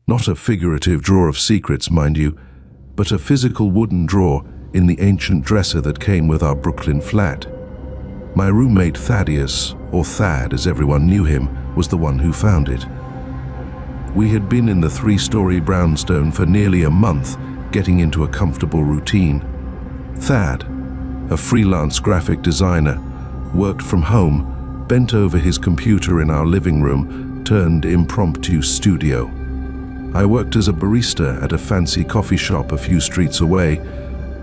Not a figurative drawer of secrets, mind you, but a physical wooden drawer in the ancient dresser that came with our Brooklyn flat. My roommate Thaddeus, or Thad as everyone knew him, was the one who found it. We had been in the 3-story brownstone for nearly a month, getting into a comfortable routine. Thad, a freelance graphic designer, worked from home, bent over his computer in our living room, turned impromptu studio. I worked as a barista at a fancy coffee shop a few streets away,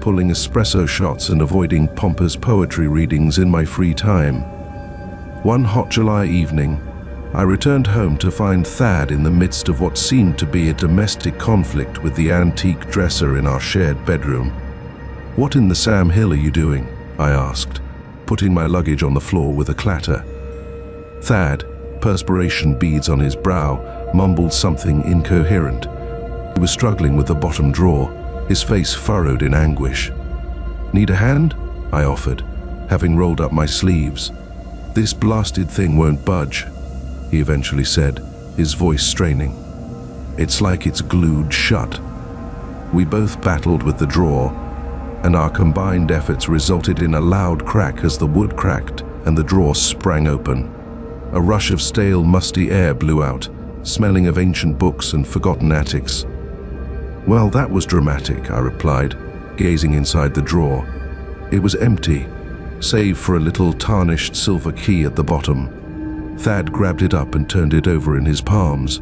pulling espresso shots and avoiding pompous poetry readings in my free time. One hot July evening, I returned home to find Thad in the midst of what seemed to be a domestic conflict with the antique dresser in our shared bedroom. "What in the Sam Hill are you doing?" I asked, putting my luggage on the floor with a clatter. Thad, perspiration beads on his brow, mumbled something incoherent. He was struggling with the bottom drawer, his face furrowed in anguish. "Need a hand?" I offered, having rolled up my sleeves. "This blasted thing won't budge," he eventually said, his voice straining. "It's like it's glued shut." We both battled with the drawer, and our combined efforts resulted in a loud crack as the wood cracked and the drawer sprang open. A rush of stale, musty air blew out, smelling of ancient books and forgotten attics. "Well, that was dramatic," I replied, gazing inside the drawer. It was empty, save for a little tarnished silver key at the bottom. Thad grabbed it up and turned it over in his palms.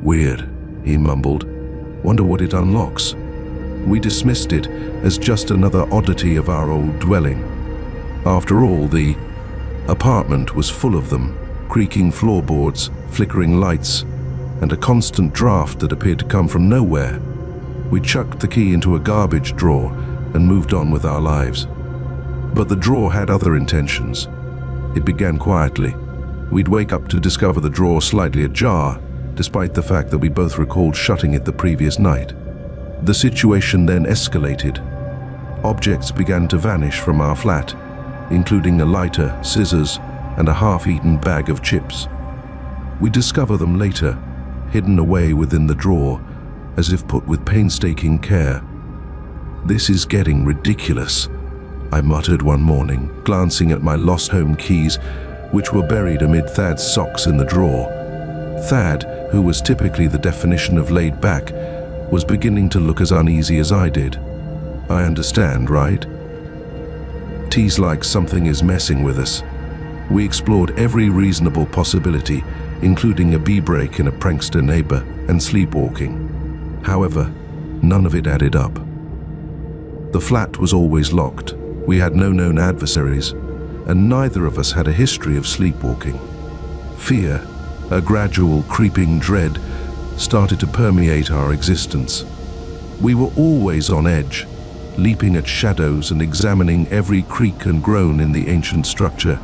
"Weird," he mumbled. "Wonder what it unlocks." We dismissed it as just another oddity of our old dwelling. After all, the apartment was full of them, creaking floorboards, flickering lights, and a constant draft that appeared to come from nowhere. We chucked the key into a garbage drawer and moved on with our lives. But the drawer had other intentions. It began quietly. We'd wake up to discover the drawer slightly ajar, despite the fact that we both recalled shutting it the previous night. The situation then escalated. Objects began to vanish from our flat, including a lighter, scissors, and a half-eaten bag of chips. We discover them later, hidden away within the drawer, as if put with painstaking care. "This is getting ridiculous," I muttered one morning, glancing at my lost home keys, which were buried amid Thad's socks in the drawer. Thad, who was typically the definition of laid back, was beginning to look as uneasy as I did. "I understand, right?" Tease like something is messing with us. We explored every reasonable possibility, including a bee break in a prankster neighbor and sleepwalking. However, none of it added up. The flat was always locked. We had no known adversaries, and neither of us had a history of sleepwalking. Fear, a gradual creeping dread, started to permeate our existence. We were always on edge, leaping at shadows and examining every creak and groan in the ancient structure.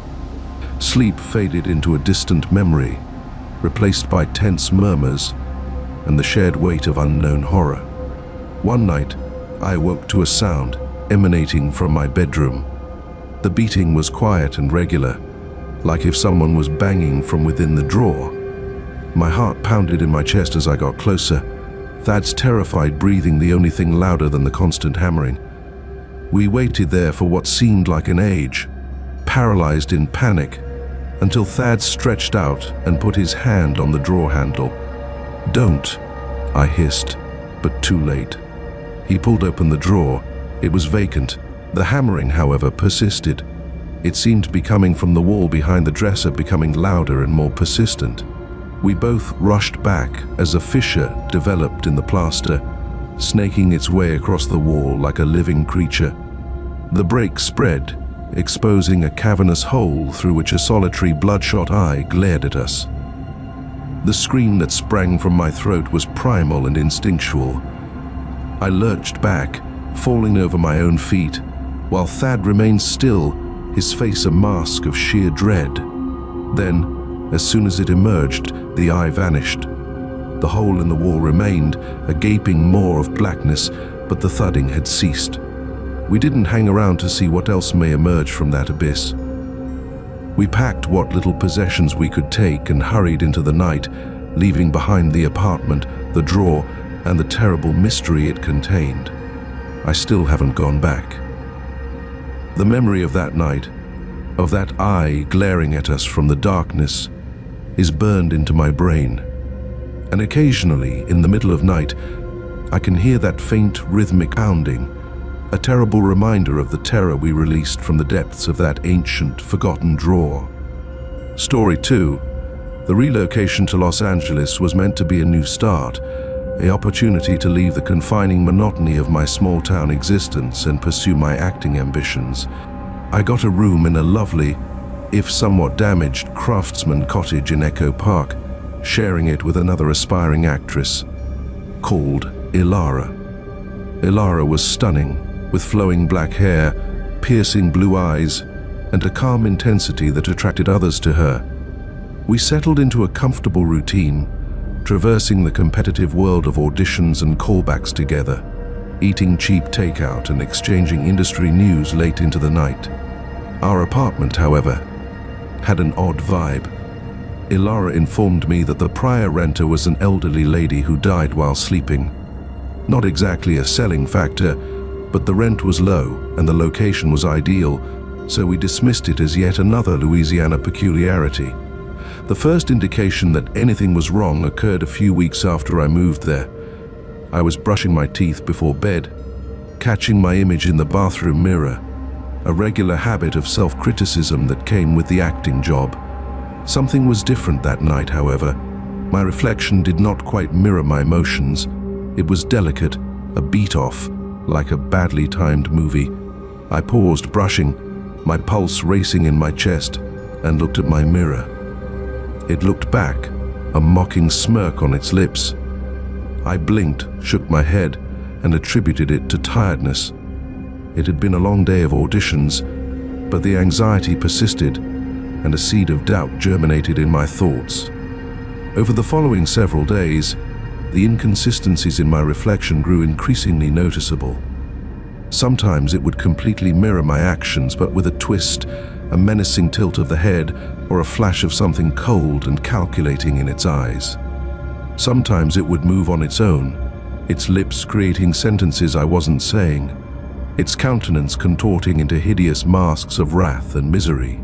Sleep faded into a distant memory, replaced by tense murmurs and the shared weight of unknown horror. One night, I awoke to a sound emanating from my bedroom. The beating was quiet and regular, like if someone was banging from within the drawer. My heart pounded in my chest as I got closer, Thad's terrified breathing the only thing louder than the constant hammering. We waited there for what seemed like an age, paralyzed in panic, until Thad stretched out and put his hand on the drawer handle. "Don't," I hissed, but too late. He pulled open the drawer. It was vacant. The hammering, however, persisted. It seemed to be coming from the wall behind the dresser, becoming louder and more persistent. We both rushed back as a fissure developed in the plaster, snaking its way across the wall like a living creature. The break spread, exposing a cavernous hole through which a solitary bloodshot eye glared at us. The scream that sprang from my throat was primal and instinctual. I lurched back, falling over my own feet, while Thad remained still, his face a mask of sheer dread. Then, as soon as it emerged, the eye vanished. The hole in the wall remained, a gaping maw of blackness, but the thudding had ceased. We didn't hang around to see what else may emerge from that abyss. We packed what little possessions we could take and hurried into the night, leaving behind the apartment, the drawer, and the terrible mystery it contained. I still haven't gone back. The memory of that night, of that eye glaring at us from the darkness, is burned into my brain. And occasionally, in the middle of night, I can hear that faint rhythmic pounding, a terrible reminder of the terror we released from the depths of that ancient, forgotten drawer. Story 2. The relocation to Los Angeles was meant to be a new start, an opportunity to leave the confining monotony of my small-town existence and pursue my acting ambitions. I got a room in a lovely, if somewhat damaged, craftsman cottage in Echo Park, sharing it with another aspiring actress, called Ilara. Ilara was stunning, with flowing black hair, piercing blue eyes, and a calm intensity that attracted others to her. We settled into a comfortable routine, traversing the competitive world of auditions and callbacks together, eating cheap takeout and exchanging industry news late into the night. Our apartment, however, had an odd vibe. Ilara informed me that the prior renter was an elderly lady who died while sleeping. Not exactly a selling factor, but the rent was low and the location was ideal, so we dismissed it as yet another Louisiana peculiarity. The first indication that anything was wrong occurred a few weeks after I moved there. I was brushing my teeth before bed, catching my image in the bathroom mirror, a regular habit of self-criticism that came with the acting job. Something was different that night, however. My reflection did not quite mirror my emotions. It was delicate, a beat off, like a badly timed movie. I paused, brushing, my pulse racing in my chest, and looked at my mirror. It looked back, a mocking smirk on its lips. I blinked, shook my head, and attributed it to tiredness. It had been a long day of auditions, but the anxiety persisted, and a seed of doubt germinated in my thoughts. Over the following several days, the inconsistencies in my reflection grew increasingly noticeable. Sometimes it would completely mirror my actions, but with a twist, a menacing tilt of the head, or a flash of something cold and calculating in its eyes. Sometimes it would move on its own, its lips creating sentences I wasn't saying, its countenance contorting into hideous masks of wrath and misery.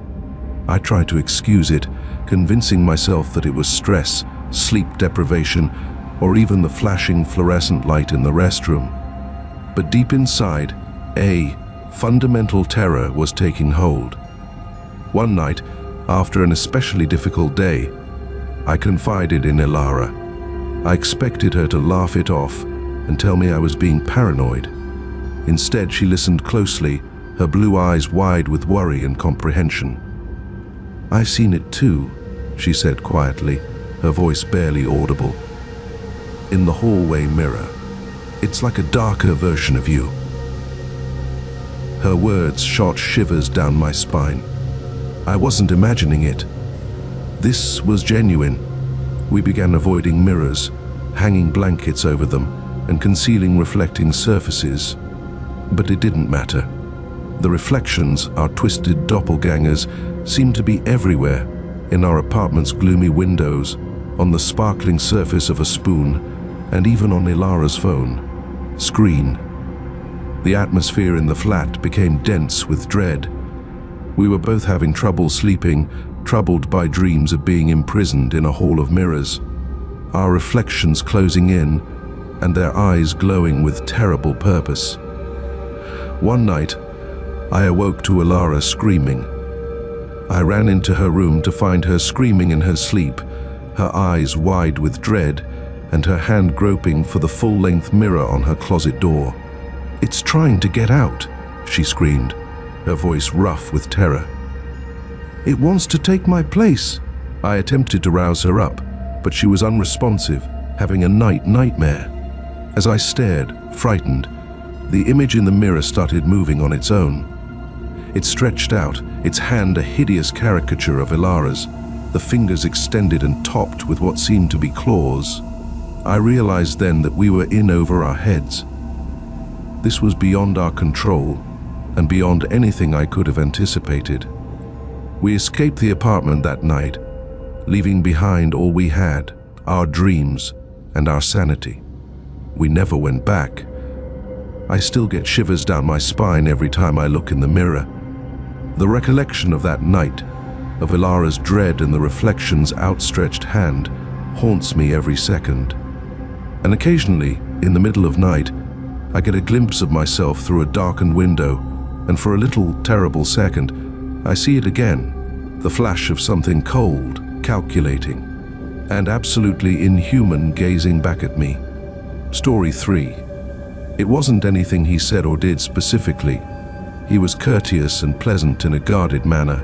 I tried to excuse it, convincing myself that it was stress, sleep deprivation, or even the flashing fluorescent light in the restroom. But deep inside, a fundamental terror was taking hold. One night, after an especially difficult day, I confided in Ilara. I expected her to laugh it off and tell me I was being paranoid. Instead, she listened closely, her blue eyes wide with worry and comprehension. "I've seen it too," she said quietly, her voice barely audible. "In the hallway mirror. It's like a darker version of you." Her words shot shivers down my spine. I wasn't imagining it. This was genuine. We began avoiding mirrors, hanging blankets over them, and concealing reflecting surfaces. But it didn't matter. The reflections, our twisted doppelgangers, seemed to be everywhere, in our apartment's gloomy windows, on the sparkling surface of a spoon, and even on Ilara's phone screen. The atmosphere in the flat became dense with dread. We were both having trouble sleeping, troubled by dreams of being imprisoned in a hall of mirrors, our reflections closing in, and their eyes glowing with terrible purpose. One night, I awoke to Ilara screaming. I ran into her room to find her screaming in her sleep, her eyes wide with dread, and her hand groping for the full-length mirror on her closet door. "It's trying to get out," she screamed, her voice rough with terror. "It wants to take my place." I attempted to rouse her up, but she was unresponsive, having a nightmare. As I stared, frightened, the image in the mirror started moving on its own. It stretched out, its hand a hideous caricature of Ilara's, the fingers extended and topped with what seemed to be claws. I realized then that we were in over our heads. This was beyond our control, and beyond anything I could have anticipated. We escaped the apartment that night, leaving behind all we had, our dreams, and our sanity. We never went back. I still get shivers down my spine every time I look in the mirror. The recollection of that night, of Ilara's dread and the reflection's outstretched hand, haunts me every second. And occasionally, in the middle of night, I get a glimpse of myself through a darkened window, and for a little terrible second, I see it again, the flash of something cold, calculating, and absolutely inhuman gazing back at me. Story 3. It wasn't anything he said or did specifically. He was courteous and pleasant in a guarded manner,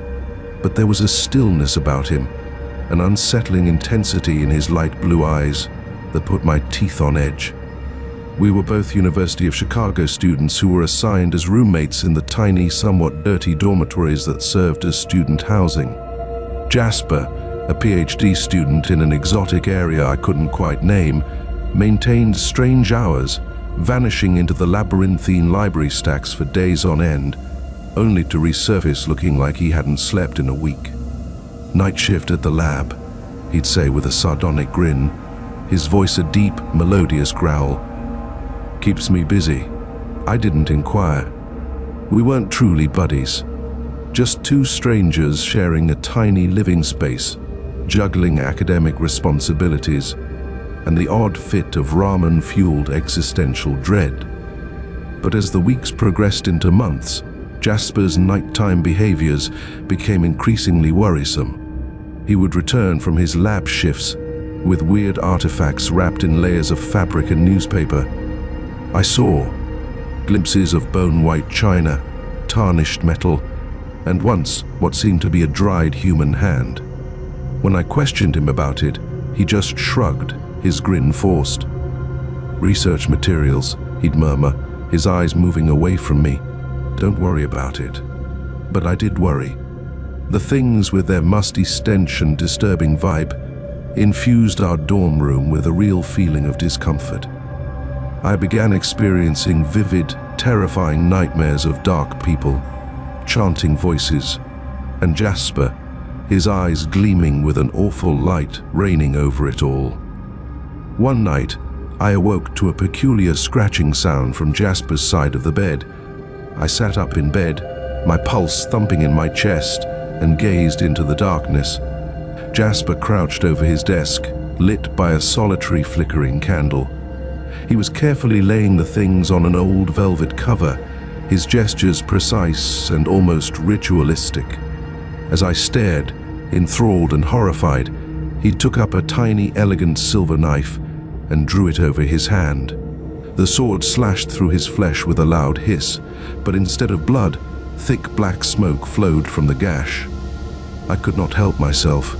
but there was a stillness about him, an unsettling intensity in his light blue eyes that put my teeth on edge. We were both University of Chicago students who were assigned as roommates in the tiny, somewhat dirty dormitories that served as student housing. Jasper, a PhD student in an exotic area I couldn't quite name, maintained strange hours, vanishing into the labyrinthine library stacks for days on end, only to resurface looking like he hadn't slept in a week. "Night shift at the lab," he'd say with a sardonic grin, his voice a deep, melodious growl. "Keeps me busy." I didn't inquire. We weren't truly buddies, just two strangers sharing a tiny living space, juggling academic responsibilities, and the odd fit of ramen-fueled existential dread. But as the weeks progressed into months, Jasper's nighttime behaviors became increasingly worrisome. He would return from his lab shifts with weird artifacts wrapped in layers of fabric and newspaper. I saw glimpses of bone-white china, tarnished metal, and once what seemed to be a dried human hand. When I questioned him about it, he just shrugged, his grin forced. "Research materials," he'd murmur, his eyes moving away from me. "Don't worry about it." But I did worry. The things with their musty stench and disturbing vibe infused our dorm room with a real feeling of discomfort. I began experiencing vivid, terrifying nightmares of dark people, chanting voices, and Jasper, his eyes gleaming with an awful light raining over it all. One night, I awoke to a peculiar scratching sound from Jasper's side of the bed. I sat up in bed, my pulse thumping in my chest, and gazed into the darkness. Jasper crouched over his desk, lit by a solitary flickering candle. He was carefully laying the things on an old velvet cover, his gestures precise and almost ritualistic. As I stared, enthralled and horrified, he took up a tiny, elegant silver knife and drew it over his hand. The sword slashed through his flesh with a loud hiss, but instead of blood, thick black smoke flowed from the gash. I could not help myself.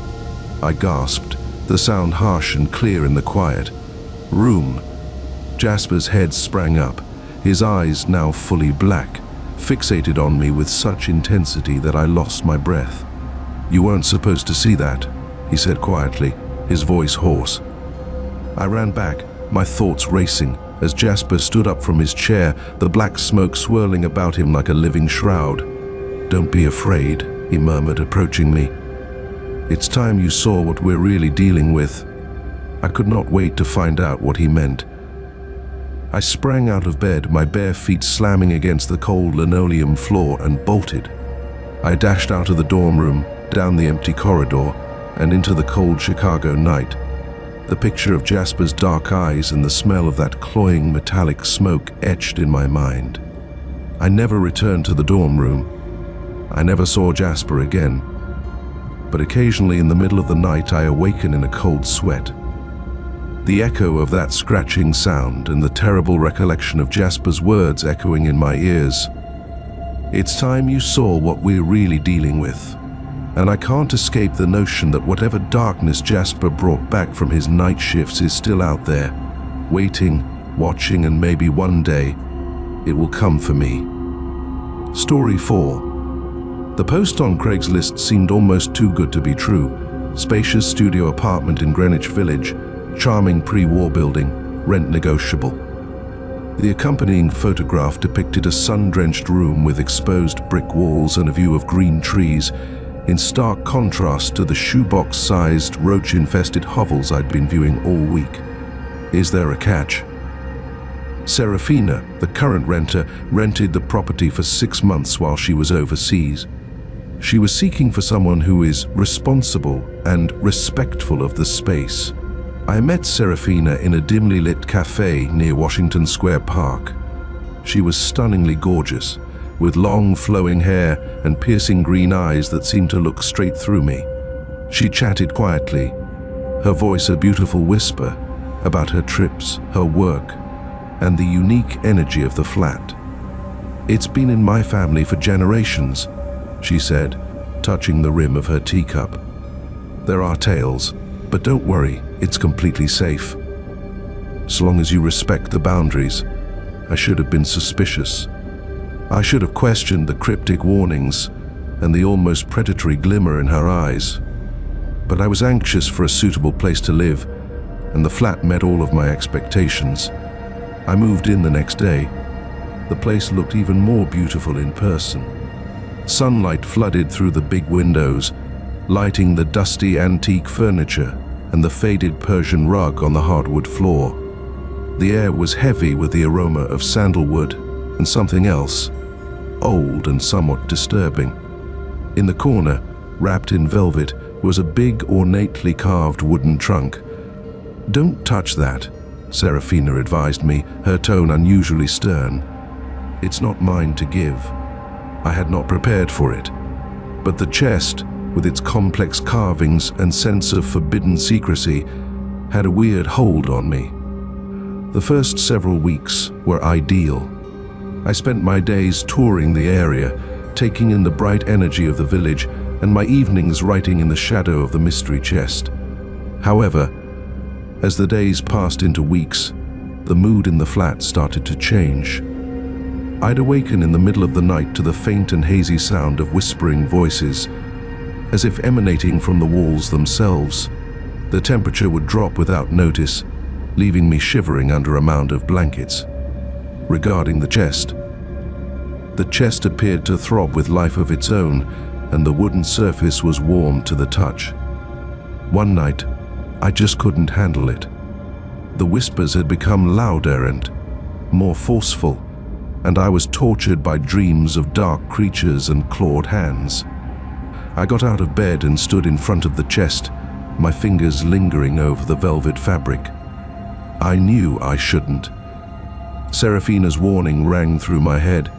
I gasped, the sound harsh and clear in the quiet. "Room." Jasper's head sprang up, his eyes now fully black, fixated on me with such intensity that I lost my breath. "You weren't supposed to see that," he said quietly, his voice hoarse. I ran back, my thoughts racing, as Jasper stood up from his chair, the black smoke swirling about him like a living shroud. "Don't be afraid," he murmured, approaching me. "It's time you saw what we're really dealing with." I could not wait to find out what he meant. I sprang out of bed, my bare feet slamming against the cold linoleum floor, and bolted. I dashed out of the dorm room, down the empty corridor, and into the cold Chicago night. The picture of Jasper's dark eyes and the smell of that cloying metallic smoke etched in my mind. I never returned to the dorm room. I never saw Jasper again. But occasionally in the middle of the night I awaken in a cold sweat. The echo of that scratching sound and the terrible recollection of Jasper's words echoing in my ears. "It's time you saw what we're really dealing with." And I can't escape the notion that whatever darkness Jasper brought back from his night shifts is still out there, waiting, watching, and maybe one day it will come for me. Story 4. The post on Craigslist seemed almost too good to be true. Spacious studio apartment in Greenwich Village, charming pre-war building, rent negotiable. The accompanying photograph depicted a sun-drenched room with exposed brick walls and a view of green trees, in stark contrast to the shoebox-sized, roach-infested hovels I'd been viewing all week. Is there a catch? Serafina, the current renter, rented the property for 6 months while she was overseas. She was seeking for someone who is responsible and respectful of the space. I met Serafina in a dimly lit cafe near Washington Square Park. She was stunningly gorgeous, with long flowing hair and piercing green eyes that seemed to look straight through me. She chatted quietly, her voice a beautiful whisper about her trips, her work, and the unique energy of the flat. "It's been in my family for generations," she said, touching the rim of her teacup. "There are tales, but don't worry, it's completely safe. So long as you respect the boundaries." I should have been suspicious. I should have questioned the cryptic warnings and the almost predatory glimmer in her eyes. But I was anxious for a suitable place to live, and the flat met all of my expectations. I moved in the next day. The place looked even more beautiful in person. Sunlight flooded through the big windows, lighting the dusty antique furniture and the faded Persian rug on the hardwood floor. The air was heavy with the aroma of sandalwood and something else, old and somewhat disturbing. In the corner, wrapped in velvet, was a big, ornately carved wooden trunk. "Don't touch that," Serafina advised me, her tone unusually stern. "It's not mine to give." I had not prepared for it. But the chest, with its complex carvings and sense of forbidden secrecy, had a weird hold on me. The first several weeks were ideal. I spent my days touring the area, taking in the bright energy of the village, and my evenings writing in the shadow of the mystery chest. However, as the days passed into weeks, the mood in the flat started to change. I'd awaken in the middle of the night to the faint and hazy sound of whispering voices, as if emanating from the walls themselves. The temperature would drop without notice, leaving me shivering under a mound of blankets. Regarding the chest appeared to throb with life of its own, and the wooden surface was warm to the touch. One night, I just couldn't handle it. The whispers had become louder and more forceful, and I was tortured by dreams of dark creatures and clawed hands. I got out of bed and stood in front of the chest, my fingers lingering over the velvet fabric. I knew I shouldn't. Serafina's warning rang through my head,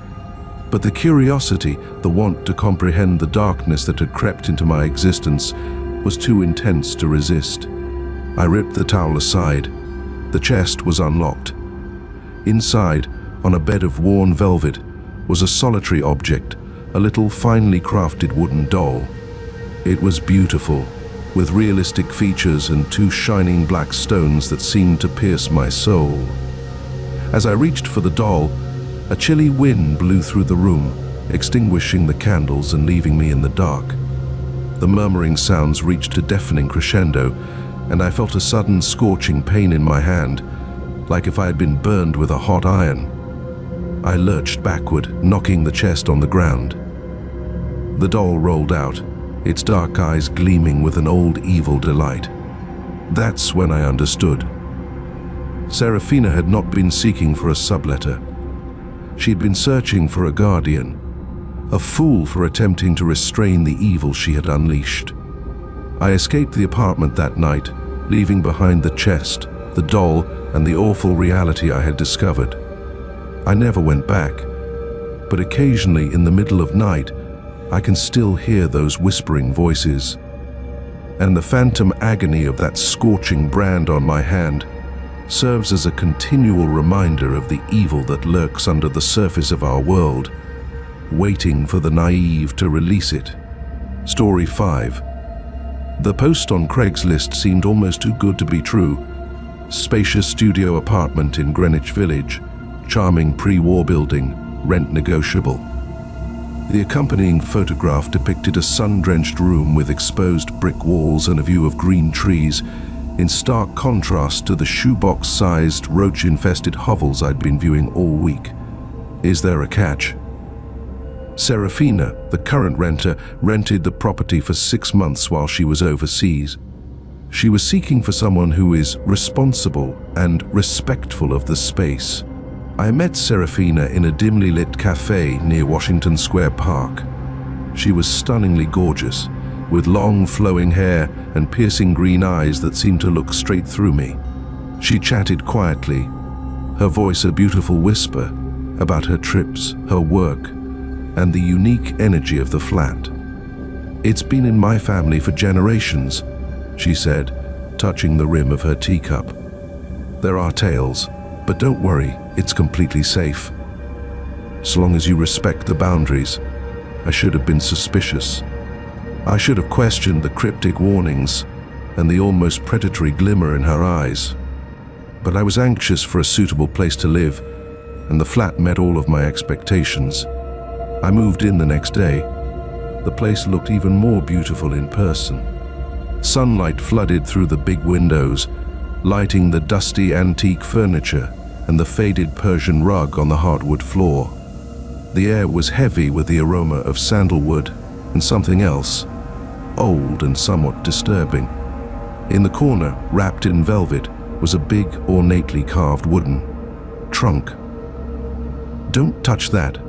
but the curiosity, the want to comprehend the darkness that had crept into my existence, was too intense to resist. I ripped the towel aside. The chest was unlocked. Inside, on a bed of worn velvet, was a solitary object, a little finely crafted wooden doll. It was beautiful, with realistic features and 2 shining black stones that seemed to pierce my soul. As I reached for the doll, a chilly wind blew through the room, extinguishing the candles and leaving me in the dark. The murmuring sounds reached a deafening crescendo, and I felt a sudden scorching pain in my hand, like if I had been burned with a hot iron. I lurched backward, knocking the chest on the ground. The doll rolled out, its dark eyes gleaming with an old evil delight. That's when I understood. Serafina had not been seeking for a subletter. She'd been searching for a guardian, a fool for attempting to restrain the evil she had unleashed. I escaped the apartment that night, leaving behind the chest, the doll, and the awful reality I had discovered. I never went back, but occasionally in the middle of night, I can still hear those whispering voices. And the phantom agony of that scorching brand on my hand serves as a continual reminder of the evil that lurks under the surface of our world, waiting for the naive to release it. Story 5. The post on Craigslist seemed almost too good to be true. Spacious studio apartment in Greenwich Village, charming pre-war building, rent negotiable. The accompanying photograph depicted a sun-drenched room with exposed brick walls and a view of green trees, in stark contrast to the shoebox-sized, roach-infested hovels I'd been viewing all week. Is there a catch? Serafina, the current renter, rented the property for 6 months while she was overseas. She was seeking for someone who is responsible and respectful of the space. I met Serafina in a dimly lit cafe near Washington Square Park. She was stunningly gorgeous, with long flowing hair and piercing green eyes that seemed to look straight through me. She chatted quietly, her voice a beautiful whisper about her trips, her work, and the unique energy of the flat. "It's been in my family for generations," she said, touching the rim of her teacup. "There are tales, but don't worry, it's completely safe. As long as you respect the boundaries." I should have been suspicious. I should have questioned the cryptic warnings and the almost predatory glimmer in her eyes. But I was anxious for a suitable place to live, and the flat met all of my expectations. I moved in the next day. The place looked even more beautiful in person. Sunlight flooded through the big windows, lighting the dusty antique furniture and the faded Persian rug on the hardwood floor. The air was heavy with the aroma of sandalwood and something else, old and somewhat disturbing. In the corner, wrapped in velvet, was a big, ornately carved wooden trunk. "Don't touch that,"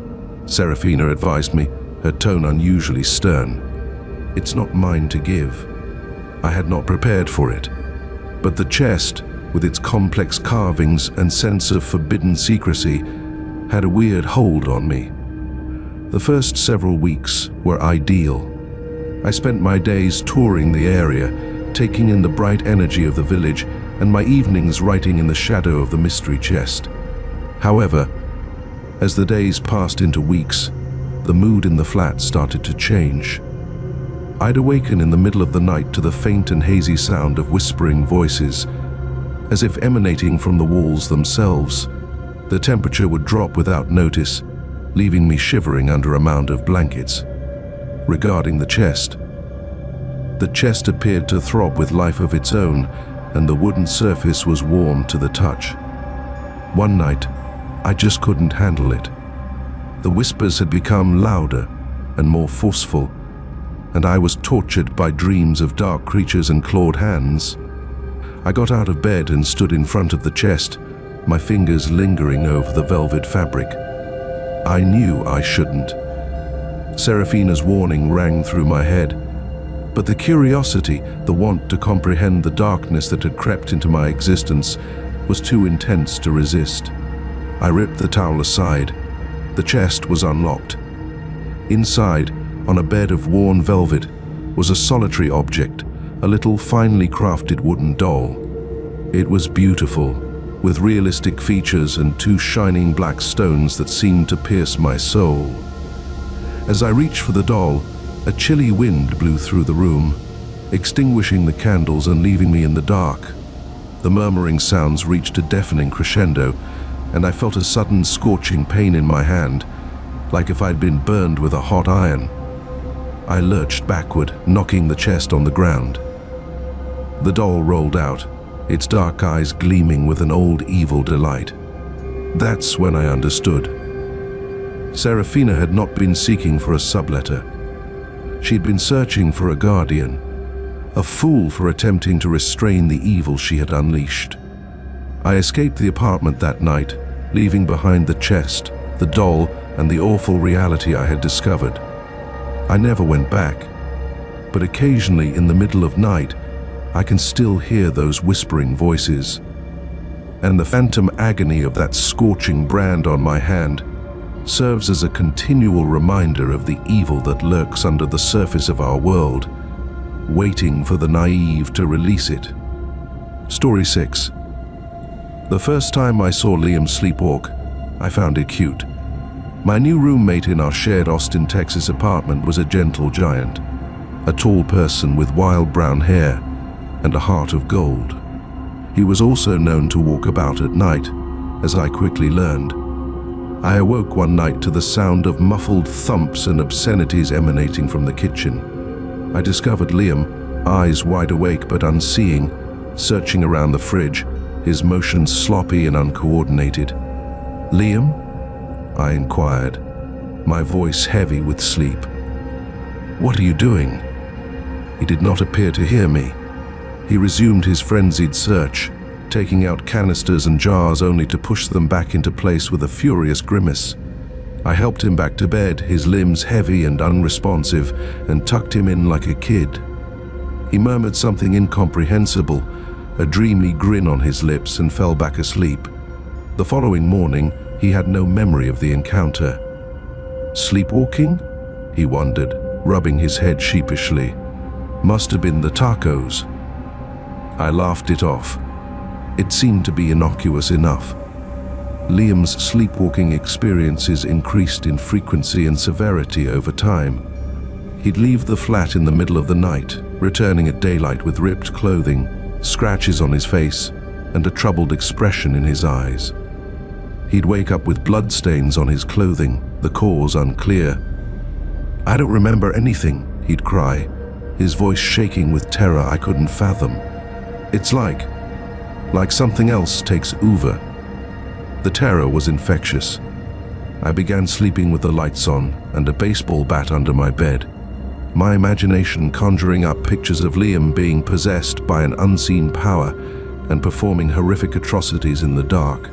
Serafina advised me, her tone unusually stern. "It's not mine to give." I had not prepared for it, but the chest, with its complex carvings and sense of forbidden secrecy, had a weird hold on me. The first several weeks were ideal. I spent my days touring the area, taking in the bright energy of the village, and my evenings writing in the shadow of the mystery chest. However, as the days passed into weeks, the mood in the flat started to change. I'd awaken in the middle of the night to the faint and hazy sound of whispering voices, as if emanating from the walls themselves. The temperature would drop without notice, leaving me shivering under a mound of blankets. Regarding the chest appeared to throb with life of its own, and the wooden surface was warm to the touch. One night, I just couldn't handle it. The whispers had become louder and more forceful, and I was tortured by dreams of dark creatures and clawed hands. I got out of bed and stood in front of the chest, my fingers lingering over the velvet fabric. I knew I shouldn't. Serafina's warning rang through my head, but the curiosity, the want to comprehend the darkness that had crept into my existence, was too intense to resist. I ripped the towel aside. The chest was unlocked. Inside, on a bed of worn velvet, was a solitary object, a little finely crafted wooden doll. It was beautiful, with realistic features and two shining black stones that seemed to pierce my soul. As I reached for the doll, a chilly wind blew through the room, extinguishing the candles and leaving me in the dark. The murmuring sounds reached a deafening crescendo, and I felt a sudden scorching pain in my hand, like if I'd been burned with a hot iron. I lurched backward, knocking the chest on the ground. The doll rolled out, its dark eyes gleaming with an old evil delight. That's when I understood. Serafina had not been seeking for a subletter. She'd been searching for a guardian, a fool for attempting to restrain the evil she had unleashed. I escaped the apartment that night, leaving behind the chest, the doll, and the awful reality I had discovered. I never went back, but occasionally in the middle of night, I can still hear those whispering voices. And the phantom agony of that scorching brand on my hand serves as a continual reminder of the evil that lurks under the surface of our world, waiting for the naive to release it. Story 6. The first time I saw Liam sleepwalk, I found it cute. My new roommate in our shared Austin, Texas apartment was a gentle giant, a tall person with wild brown hair and a heart of gold. He was also known to walk about at night, as I quickly learned. I awoke one night to the sound of muffled thumps and obscenities emanating from the kitchen. I discovered Liam, eyes wide awake but unseeing, searching around the fridge, his motions sloppy and uncoordinated. "Liam?" I inquired, my voice heavy with sleep. "What are you doing?" He did not appear to hear me. He resumed his frenzied search, taking out canisters and jars only to push them back into place with a furious grimace. I helped him back to bed, his limbs heavy and unresponsive, and tucked him in like a kid. He murmured something incomprehensible, a dreamy grin on his lips, and fell back asleep. The following morning, he had no memory of the encounter. Sleepwalking? He wondered, rubbing his head sheepishly. Must have been the tacos. I laughed it off. It seemed to be innocuous enough. Liam's sleepwalking experiences increased in frequency and severity over time. He'd leave the flat in the middle of the night, returning at daylight with ripped clothing, scratches on his face, and a troubled expression in his eyes. He'd wake up with bloodstains on his clothing, the cause unclear. "I don't remember anything," he'd cry, his voice shaking with terror I couldn't fathom. "It's like something else takes over." The terror was infectious. I began sleeping with the lights on and a baseball bat under my bed, my imagination conjuring up pictures of Liam being possessed by an unseen power and performing horrific atrocities in the dark.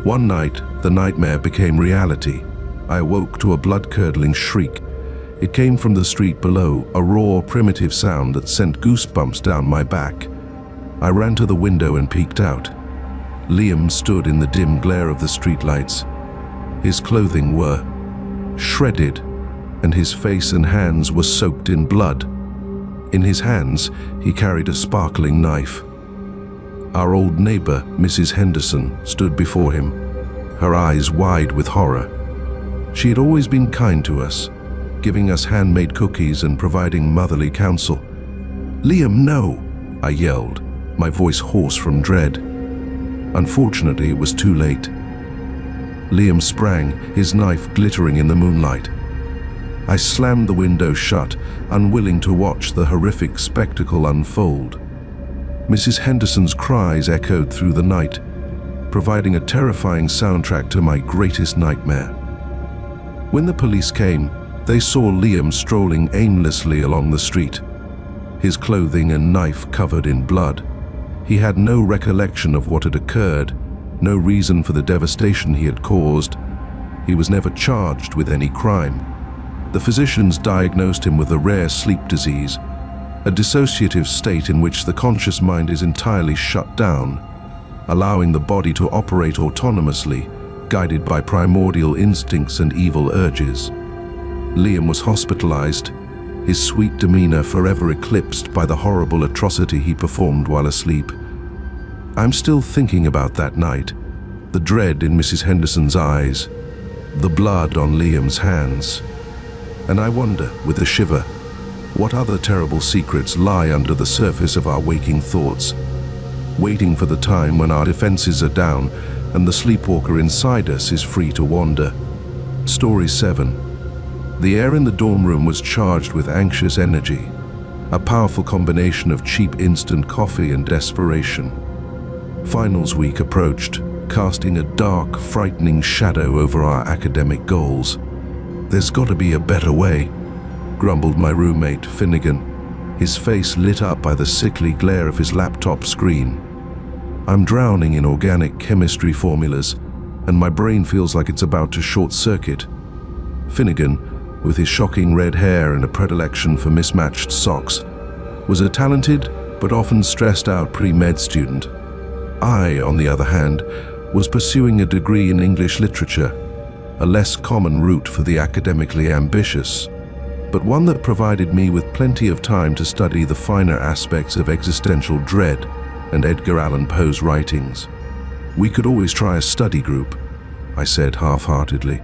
One night, the nightmare became reality. I awoke to a blood-curdling shriek. It came from the street below, a raw, primitive sound that sent goosebumps down my back. I ran to the window and peeked out. Liam stood in the dim glare of the streetlights. His clothing were shredded, and his face and hands were soaked in blood. In his hands, he carried a sparkling knife. Our old neighbor, Mrs. Henderson, stood before him, her eyes wide with horror. She had always been kind to us, giving us handmade cookies and providing motherly counsel. "Liam, no!" I yelled, my voice hoarse from dread. Unfortunately, it was too late. Liam sprang, his knife glittering in the moonlight. I slammed the window shut, unwilling to watch the horrific spectacle unfold. Mrs. Henderson's cries echoed through the night, providing a terrifying soundtrack to my greatest nightmare. When the police came, they saw Liam strolling aimlessly along the street, his clothing and knife covered in blood. He had no recollection of what had occurred, no reason for the devastation he had caused. He was never charged with any crime. The physicians diagnosed him with a rare sleep disease, a dissociative state in which the conscious mind is entirely shut down, allowing the body to operate autonomously, guided by primordial instincts and evil urges. Liam was hospitalized, his sweet demeanor forever eclipsed by the horrible atrocity he performed while asleep. I'm still thinking about that night, the dread in Mrs. Henderson's eyes, the blood on Liam's hands. And I wonder, with a shiver, what other terrible secrets lie under the surface of our waking thoughts, waiting for the time when our defenses are down and the sleepwalker inside us is free to wander. Story 7. The air in the dorm room was charged with anxious energy, a powerful combination of cheap instant coffee and desperation. Finals week approached, casting a dark, frightening shadow over our academic goals. "There's got to be a better way," grumbled my roommate, Finnegan, his face lit up by the sickly glare of his laptop screen. "I'm drowning in organic chemistry formulas, and my brain feels like it's about to short-circuit." Finnegan, with his shocking red hair and a predilection for mismatched socks, was a talented but often stressed-out pre-med student. I, on the other hand, was pursuing a degree in English literature, a less common route for the academically ambitious, but one that provided me with plenty of time to study the finer aspects of existential dread and Edgar Allan Poe's writings. "We could always try a study group," I said half-heartedly.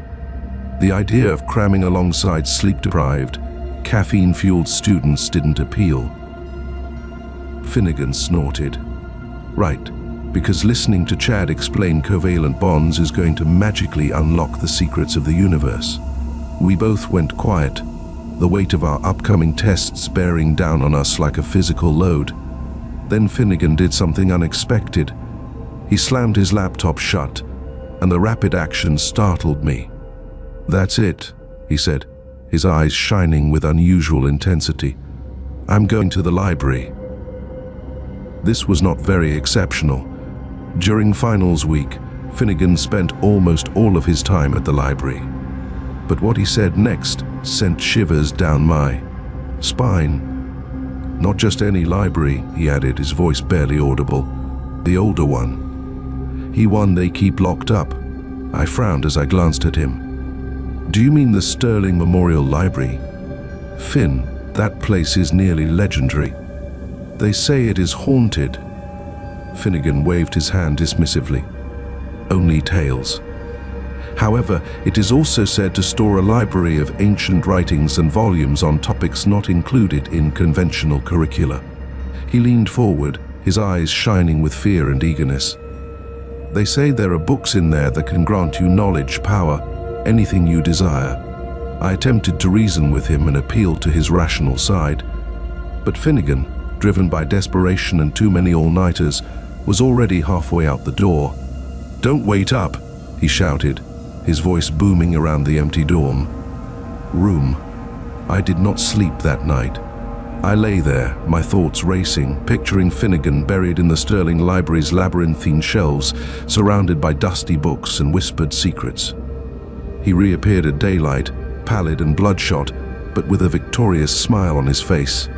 The idea of cramming alongside sleep-deprived, caffeine-fueled students didn't appeal. Finnegan snorted. "Right, because listening to Chad explain covalent bonds is going to magically unlock the secrets of the universe." We both went quiet, the weight of our upcoming tests bearing down on us like a physical load. Then Finnegan did something unexpected. He slammed his laptop shut, and the rapid action startled me. "That's it," he said, his eyes shining with unusual intensity. "I'm going to the library." This was not very exceptional. During finals week, Finnegan spent almost all of his time at the library. But what he said next sent shivers down my spine. "Not just any library," he added, his voice barely audible. "The older one. The one they keep locked up." I frowned as I glanced at him. "Do you mean the Sterling Memorial Library?" "Finn, that place is nearly legendary. They say it is haunted." Finnegan waved his hand dismissively. "Only tales. However, it is also said to store a library of ancient writings and volumes on topics not included in conventional curricula." He leaned forward, his eyes shining with fear and eagerness. "They say there are books in there that can grant you knowledge, power, anything you desire." I attempted to reason with him and appealed to his rational side. But Finnegan, driven by desperation and too many all-nighters, was already halfway out the door. "Don't wait up," he shouted, his voice booming around the empty dorm room. I did not sleep that night. I lay there, my thoughts racing, picturing Finnegan buried in the Sterling Library's labyrinthine shelves, surrounded by dusty books and whispered secrets. He reappeared at daylight, pallid and bloodshot, but with a victorious smile on his face.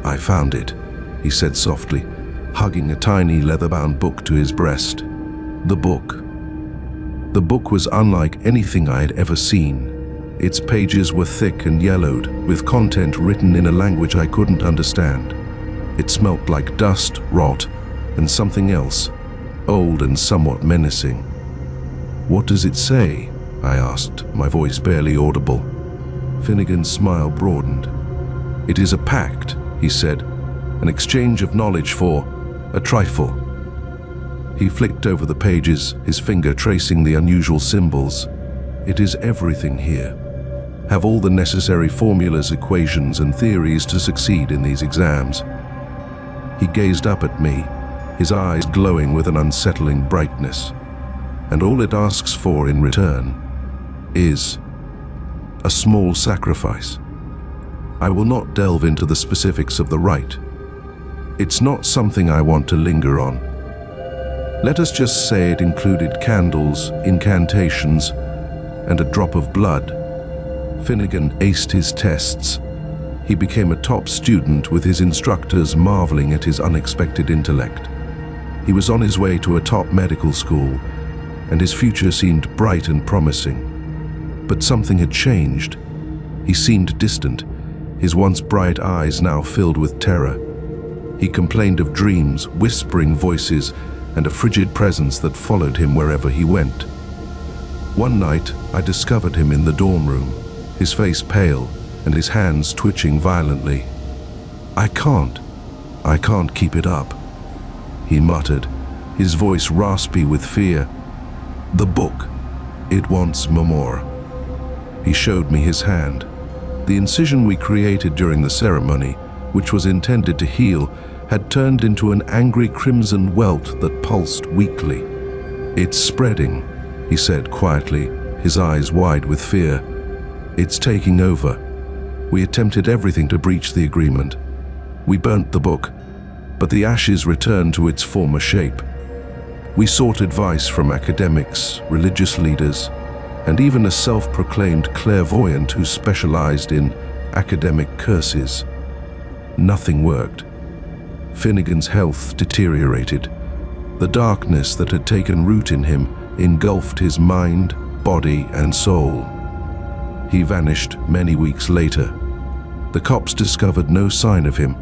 "I found it," he said softly, hugging a tiny leather-bound book to his breast. The book. The book was unlike anything I had ever seen. Its pages were thick and yellowed, with content written in a language I couldn't understand. It smelt like dust, rot, and something else, old and somewhat menacing. "What does it say?" I asked, my voice barely audible. Finnegan's smile broadened. "It is a pact," he said, "an exchange of knowledge for a trifle." He flicked over the pages, his finger tracing the unusual symbols. "It is everything here. Have all the necessary formulas, equations, and theories to succeed in these exams." He gazed up at me, his eyes glowing with an unsettling brightness. "And all it asks for in return is a small sacrifice. I will not delve into the specifics of the rite. It's not something I want to linger on. Let us just say it included candles, incantations, and a drop of blood." Finnegan aced his tests. He became a top student, with his instructors marveling at his unexpected intellect. He was on his way to a top medical school, and his future seemed bright and promising. But something had changed. He seemed distant, his once bright eyes now filled with terror. He complained of dreams, whispering voices, and a frigid presence that followed him wherever he went. One night, I discovered him in the dorm room, his face pale and his hands twitching violently. I can't keep it up," he muttered, his voice raspy with fear. "The book, it wants more." He showed me his hand. The incision we created during the ceremony, which was intended to heal, had turned into an angry crimson welt that pulsed weakly. "It's spreading," he said quietly, his eyes wide with fear. "It's taking over. We attempted everything to breach the agreement. We burnt the book, but the ashes returned to its former shape. We sought advice from academics, religious leaders, and even a self-proclaimed clairvoyant who specialized in academic curses. Nothing worked. Finnegan's health deteriorated. The darkness that had taken root in him engulfed his mind, body, and soul. He vanished many weeks later. The cops discovered no sign of him.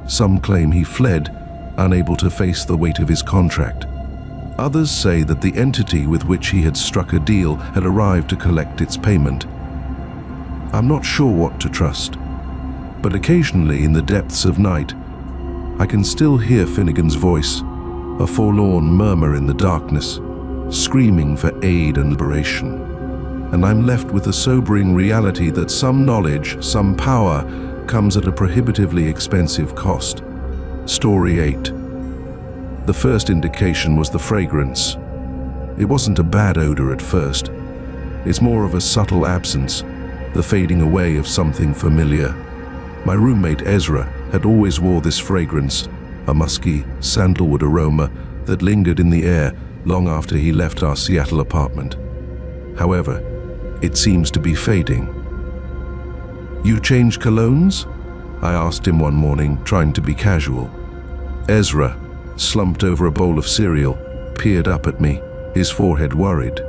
Some claim he fled, unable to face the weight of his contract. Others say that the entity with which he had struck a deal had arrived to collect its payment. I'm not sure what to trust, but occasionally in the depths of night, I can still hear Finnegan's voice, a forlorn murmur in the darkness, screaming for aid and liberation. And I'm left with the sobering reality that some knowledge, some power, comes at a prohibitively expensive cost. Story 8. The first indication was the fragrance. It wasn't a bad odor at first. It's more of a subtle absence, the fading away of something familiar. My roommate Ezra had always wore this fragrance, a musky, sandalwood aroma that lingered in the air long after he left our Seattle apartment. However, it seems to be fading. "You change colognes?" I asked him one morning, trying to be casual. Ezra, slumped over a bowl of cereal, peered up at me, his forehead worried.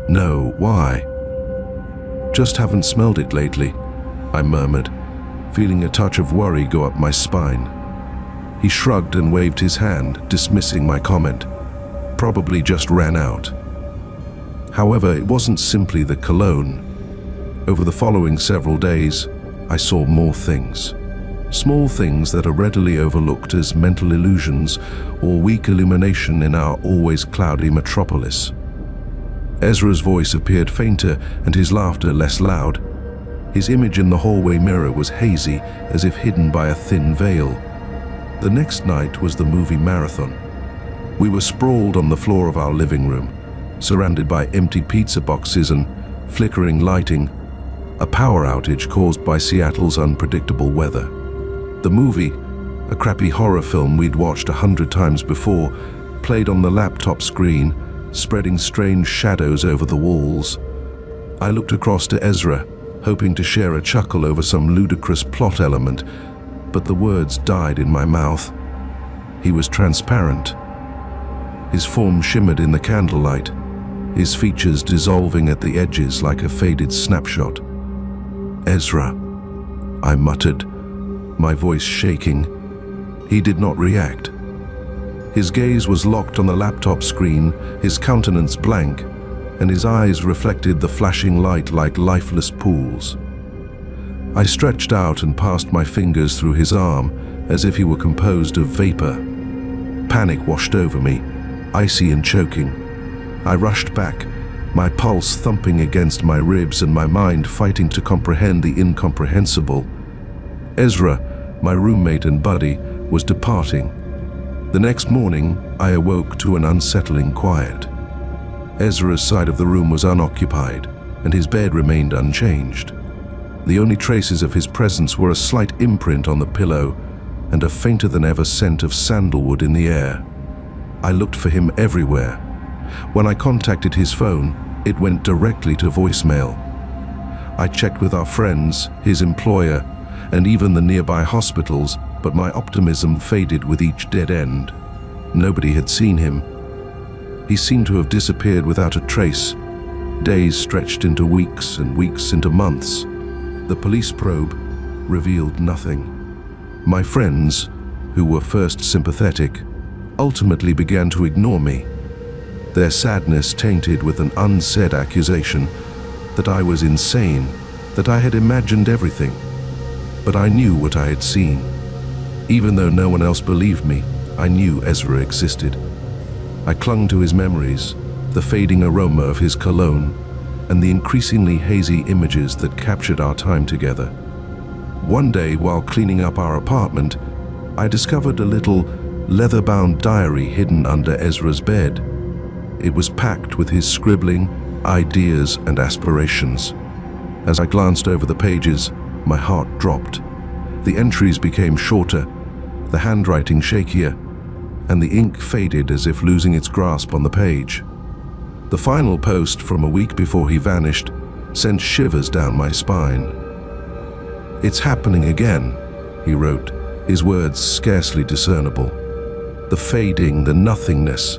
"No, why?" "Just haven't smelled it lately," I murmured, feeling a touch of worry go up my spine. He shrugged and waved his hand, dismissing my comment. Probably just ran out. However, it wasn't simply the cologne. Over the following several days, I saw more things. Small things that are readily overlooked as mental illusions or weak illumination in our always cloudy metropolis. Ezra's voice appeared fainter and his laughter less loud. His image in the hallway mirror was hazy, as if hidden by a thin veil. The next night was the movie marathon. We were sprawled on the floor of our living room, surrounded by empty pizza boxes and flickering lighting, a power outage caused by Seattle's unpredictable weather. The movie, a crappy horror film we'd watched 100 times before, played on the laptop screen, spreading strange shadows over the walls. I looked across to Ezra, hoping to share a chuckle over some ludicrous plot element, but the words died in my mouth. He was transparent. His form shimmered in the candlelight, his features dissolving at the edges like a faded snapshot. "Ezra," I muttered, my voice shaking. He did not react. His gaze was locked on the laptop screen, his countenance blank, and his eyes reflected the flashing light like lifeless pools. I stretched out and passed my fingers through his arm, as if he were composed of vapor. Panic washed over me, icy and choking. I rushed back, my pulse thumping against my ribs and my mind fighting to comprehend the incomprehensible. Ezra, my roommate and buddy, was departing. The next morning, I awoke to an unsettling quiet. Ezra's side of the room was unoccupied, and his bed remained unchanged. The only traces of his presence were a slight imprint on the pillow and a fainter-than-ever scent of sandalwood in the air. I looked for him everywhere. When I contacted his phone, it went directly to voicemail. I checked with our friends, his employer, and even the nearby hospitals, but my optimism faded with each dead end. Nobody had seen him. He seemed to have disappeared without a trace. Days stretched into weeks and weeks into months. The police probe revealed nothing. My friends, who were first sympathetic, ultimately began to ignore me. Their sadness tainted with an unsaid accusation that I was insane, that I had imagined everything. But I knew what I had seen. Even though no one else believed me, I knew Ezra existed. I clung to his memories, the fading aroma of his cologne, and the increasingly hazy images that captured our time together. One day, while cleaning up our apartment, I discovered a little leather-bound diary hidden under Ezra's bed. It was packed with his scribbling, ideas, and aspirations. As I glanced over the pages, my heart dropped. The entries became shorter, the handwriting shakier, and the ink faded as if losing its grasp on the page. The final post from a week before he vanished sent shivers down my spine. "It's happening again," he wrote, his words scarcely discernible. "The fading, the nothingness.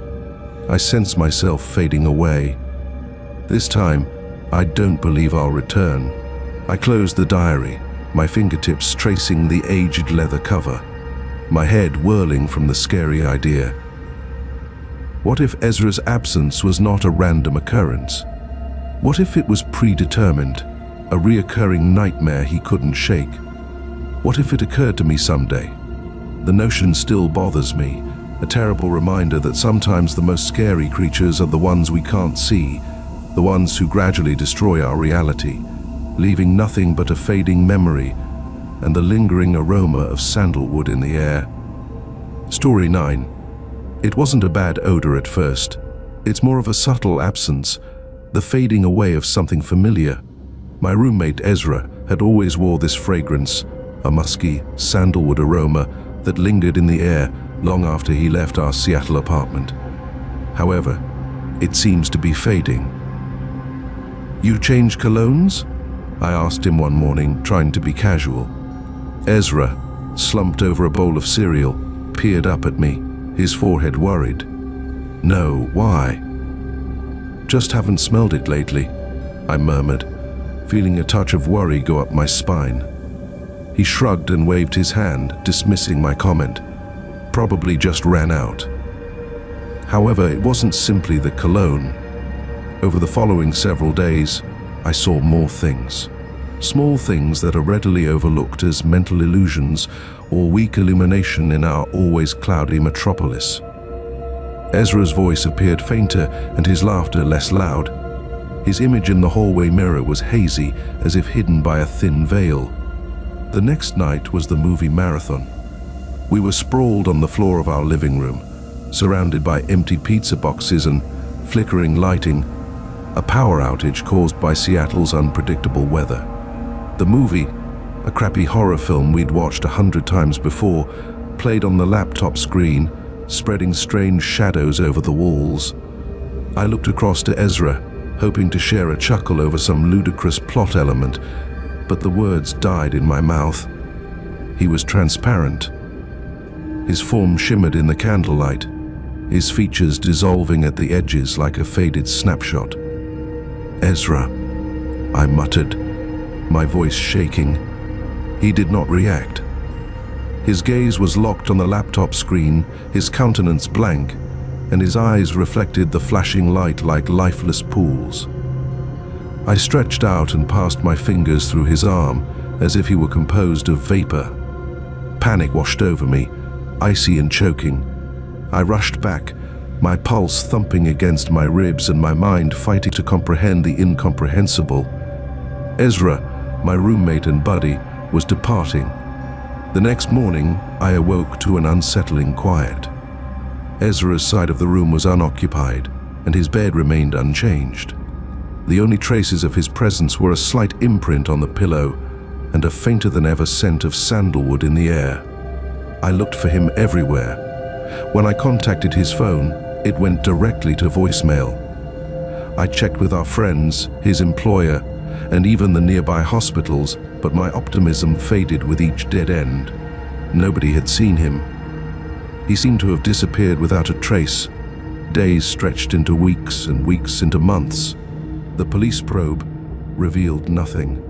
I sense myself fading away. This time, I don't believe I'll return." I closed the diary, my fingertips tracing the aged leather cover, my head whirling from the scary idea. What if Ezra's absence was not a random occurrence? What if it was predetermined, a reoccurring nightmare he couldn't shake? What if it occurred to me someday? The notion still bothers me, a terrible reminder that sometimes the most scary creatures are the ones we can't see, the ones who gradually destroy our reality, leaving nothing but a fading memory and the lingering aroma of sandalwood in the air. Story 9. It wasn't a bad odor at first. It's more of a subtle absence, the fading away of something familiar. My roommate Ezra had always wore this fragrance, a musky, sandalwood aroma that lingered in the air long after he left our Seattle apartment. However, it seems to be fading. "You change colognes?" I asked him one morning, trying to be casual. Ezra, slumped over a bowl of cereal, peered up at me, his forehead worried. "No, why?" "Just haven't smelled it lately," I murmured, feeling a touch of worry go up my spine. He shrugged and waved his hand, dismissing my comment. Probably just ran out. However, it wasn't simply the cologne. Over the following several days, I saw more things. Small things that are readily overlooked as mental illusions or weak illumination in our always cloudy metropolis. Ezra's voice appeared fainter and his laughter less loud. His image in the hallway mirror was hazy, as if hidden by a thin veil. The next night was the movie marathon. We were sprawled on the floor of our living room, surrounded by empty pizza boxes and flickering lighting, a power outage caused by Seattle's unpredictable weather. The movie, a crappy horror film we'd watched 100 times before, played on the laptop screen, spreading strange shadows over the walls. I looked across to Ezra, hoping to share a chuckle over some ludicrous plot element, but the words died in my mouth. He was transparent. His form shimmered in the candlelight, his features dissolving at the edges like a faded snapshot. "Ezra," I muttered, my voice shaking. He did not react. His gaze was locked on the laptop screen, his countenance blank, and his eyes reflected the flashing light like lifeless pools. I stretched out and passed my fingers through his arm, as if he were composed of vapor. Panic washed over me, icy and choking. I rushed back, my pulse thumping against my ribs and my mind fighting to comprehend the incomprehensible. Ezra, my roommate and buddy, was departing. The next morning, I awoke to an unsettling quiet. Ezra's side of the room was unoccupied, and his bed remained unchanged. The only traces of his presence were a slight imprint on the pillow and a fainter-than-ever scent of sandalwood in the air. I looked for him everywhere. When I contacted his phone, it went directly to voicemail. I checked with our friends, his employer, and even the nearby hospitals, but my optimism faded with each dead end. Nobody had seen him. He seemed to have disappeared without a trace. Days stretched into weeks and weeks into months. The police probe revealed nothing.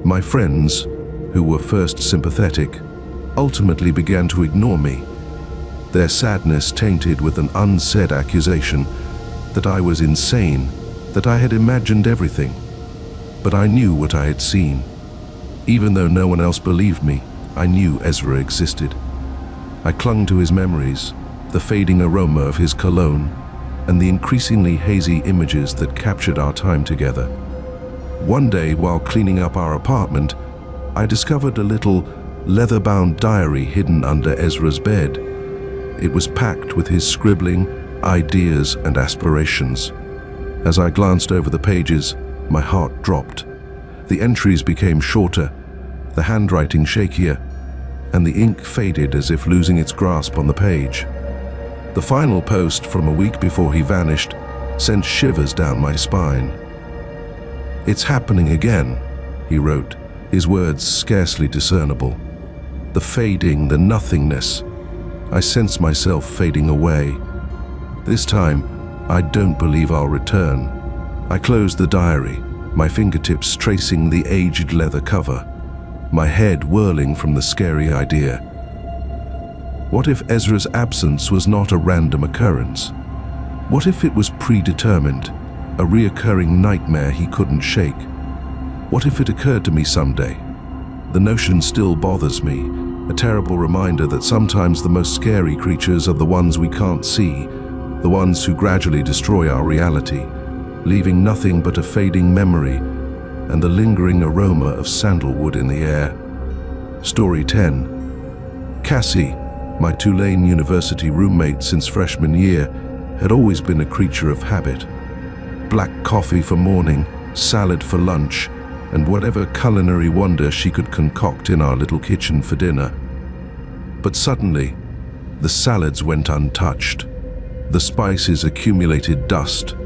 My friends, who were first sympathetic, ultimately began to ignore me, their sadness tainted with an unsaid accusation that I was insane, that I had imagined everything. But I knew what I had seen. Even though no one else believed me, I knew Ezra existed. I clung to his memories, the fading aroma of his cologne, and the increasingly hazy images that captured our time together. One day, while cleaning up our apartment, I discovered a little leather-bound diary hidden under Ezra's bed. It was packed with his scribbling, ideas, and aspirations. As I glanced over the pages, my heart dropped. The entries became shorter, the handwriting shakier, and the ink faded as if losing its grasp on the page. The final post from a week before he vanished sent shivers down my spine. "It's happening again," he wrote, his words scarcely discernible. "The fading, the nothingness. I sense myself fading away. This time, I don't believe I'll return." I closed the diary, my fingertips tracing the aged leather cover, my head whirling from the scary idea. What if Ezra's absence was not a random occurrence? What if it was predetermined, a reoccurring nightmare he couldn't shake? What if it occurred to me someday? The notion still bothers me, a terrible reminder that sometimes the most scary creatures are the ones we can't see, the ones who gradually destroy our reality, leaving nothing but a fading memory and the lingering aroma of sandalwood in the air. Story 10. Cassie, my Tulane University roommate since freshman year, had always been a creature of habit. Black coffee for morning, salad for lunch, and whatever culinary wonder she could concoct in our little kitchen for dinner. But suddenly, The salads went untouched. The spices accumulated dust,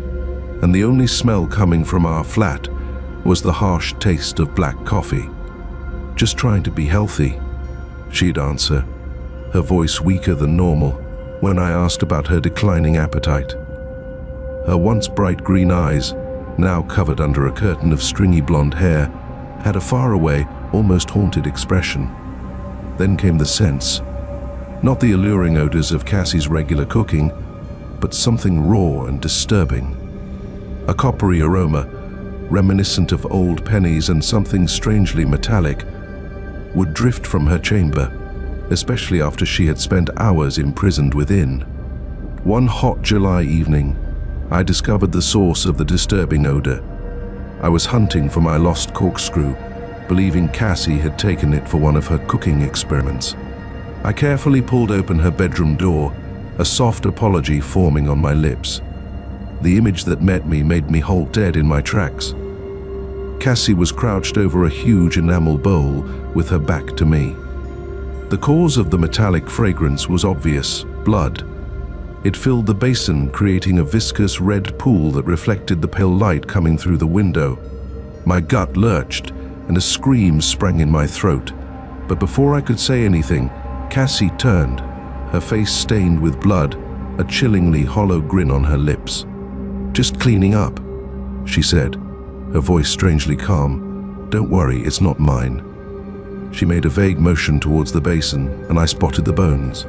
and the only smell coming from our flat was the harsh taste of black coffee. "Just trying to be healthy," she'd answer, her voice weaker than normal when I asked about her declining appetite. Her once bright green eyes, now covered under a curtain of stringy blonde hair, had a faraway, almost haunted expression. Then came the scents. Not the alluring odors of Cassie's regular cooking, but something raw and disturbing. A coppery aroma, reminiscent of old pennies and something strangely metallic, would drift from her chamber, especially after she had spent hours imprisoned within. One hot July evening, I discovered the source of the disturbing odor. I was hunting for my lost corkscrew, believing Cassie had taken it for one of her cooking experiments. I carefully pulled open her bedroom door, a soft apology forming on my lips. The image that met me made me halt dead in my tracks. Cassie was crouched over a huge enamel bowl with her back to me. The cause of the metallic fragrance was obvious: blood. It filled the basin, creating a viscous red pool that reflected the pale light coming through the window. My gut lurched, and a scream sprang in my throat. But before I could say anything, Cassie turned, her face stained with blood, a chillingly hollow grin on her lips. "Just cleaning up," she said, her voice strangely calm. "Don't worry, it's not mine." She made a vague motion towards the basin, and I spotted the bones.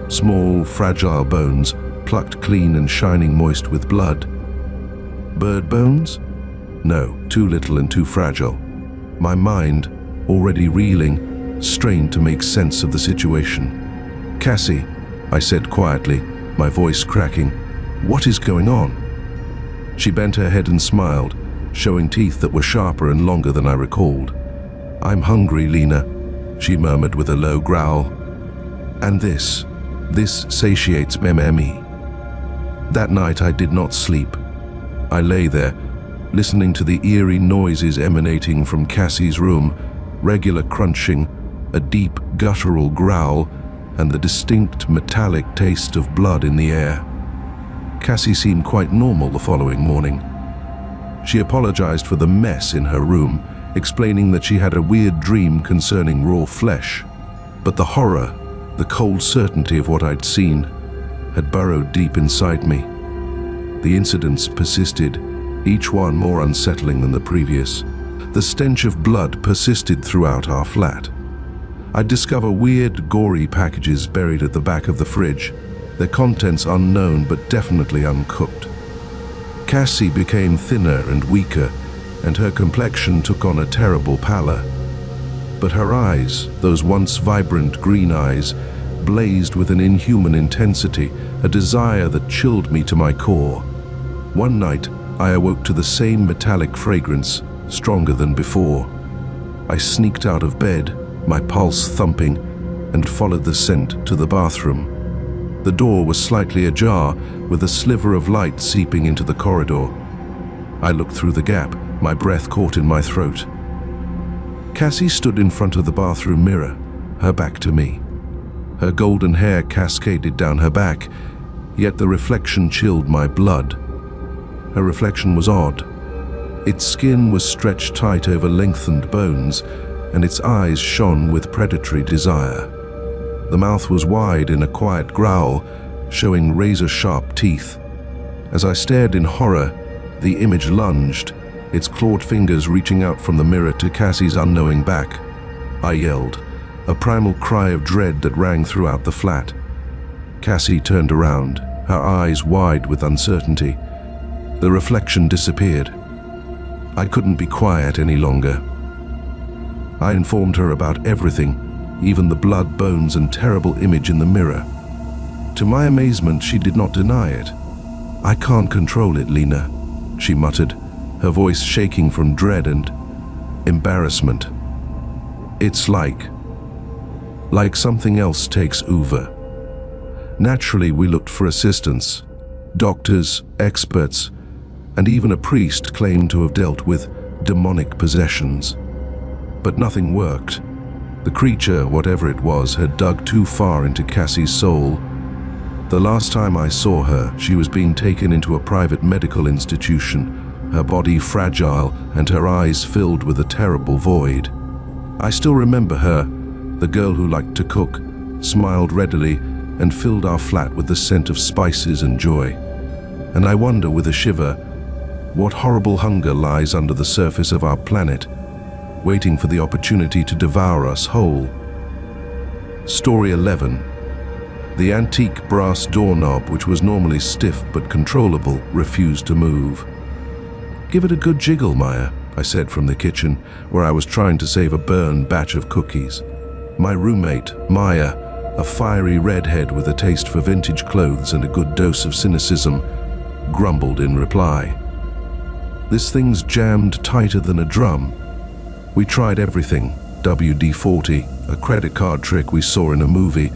Small, fragile bones, plucked clean and shining moist with blood. Bird bones? No, too little and too fragile. My mind, already reeling, strained to make sense of the situation. "Cassie," I said quietly, my voice cracking, "what is going on?" She bent her head and smiled, showing teeth that were sharper and longer than I recalled. "I'm hungry, Lena," she murmured with a low growl. "And this satiates me." That night I did not sleep. I lay there, listening to the eerie noises emanating from Cassie's room, regular crunching, a deep guttural growl, and the distinct metallic taste of blood in the air. Cassie seemed quite normal the following morning. She apologized for the mess in her room, explaining that she had a weird dream concerning raw flesh. But the horror, the cold certainty of what I'd seen, had burrowed deep inside me. The incidents persisted, each one more unsettling than the previous. The stench of blood persisted throughout our flat. I'd discover weird, gory packages buried at the back of the fridge, their contents unknown but definitely uncooked. Cassie became thinner and weaker, and her complexion took on a terrible pallor. But her eyes, those once vibrant green eyes, blazed with an inhuman intensity, a desire that chilled me to my core. One night, I awoke to the same metallic fragrance, stronger than before. I sneaked out of bed, my pulse thumping, and followed the scent to the bathroom. The door was slightly ajar, with a sliver of light seeping into the corridor. I looked through the gap, my breath caught in my throat. Cassie stood in front of the bathroom mirror, her back to me. Her golden hair cascaded down her back, yet the reflection chilled my blood. Her reflection was odd. Its skin was stretched tight over lengthened bones, and its eyes shone with predatory desire. The mouth was wide in a quiet growl, showing razor-sharp teeth. As I stared in horror, the image lunged, its clawed fingers reaching out from the mirror to Cassie's unknowing back. I yelled, a primal cry of dread that rang throughout the flat. Cassie turned around, her eyes wide with uncertainty. The reflection disappeared. I couldn't be quiet any longer. I informed her about everything, even the blood, bones, and terrible image in the mirror. To my amazement, she did not deny it. "I can't control it, Lena," she muttered, her voice shaking from dread and embarrassment. "It's like something else takes over." Naturally, we looked for assistance. Doctors, experts, and even a priest claimed to have dealt with demonic possessions. But nothing worked. The creature, whatever it was, had dug too far into Cassie's soul, The last time I saw her, she was being taken into a private medical institution, her body fragile and her eyes filled with a terrible void. I still remember her, the girl who liked to cook, smiled readily, and filled our flat with the scent of spices and joy. And I wonder with a shiver, what horrible hunger lies under the surface of our planet, waiting for the opportunity to devour us whole. Story 11. The antique brass doorknob, which was normally stiff but controllable, refused to move. "Give it a good jiggle, Maya," I said from the kitchen, where I was trying to save a burned batch of cookies. My roommate, Maya, a fiery redhead with a taste for vintage clothes and a good dose of cynicism, grumbled in reply. "This thing's jammed tighter than a drum. We tried everything, WD-40, a credit card trick we saw in a movie,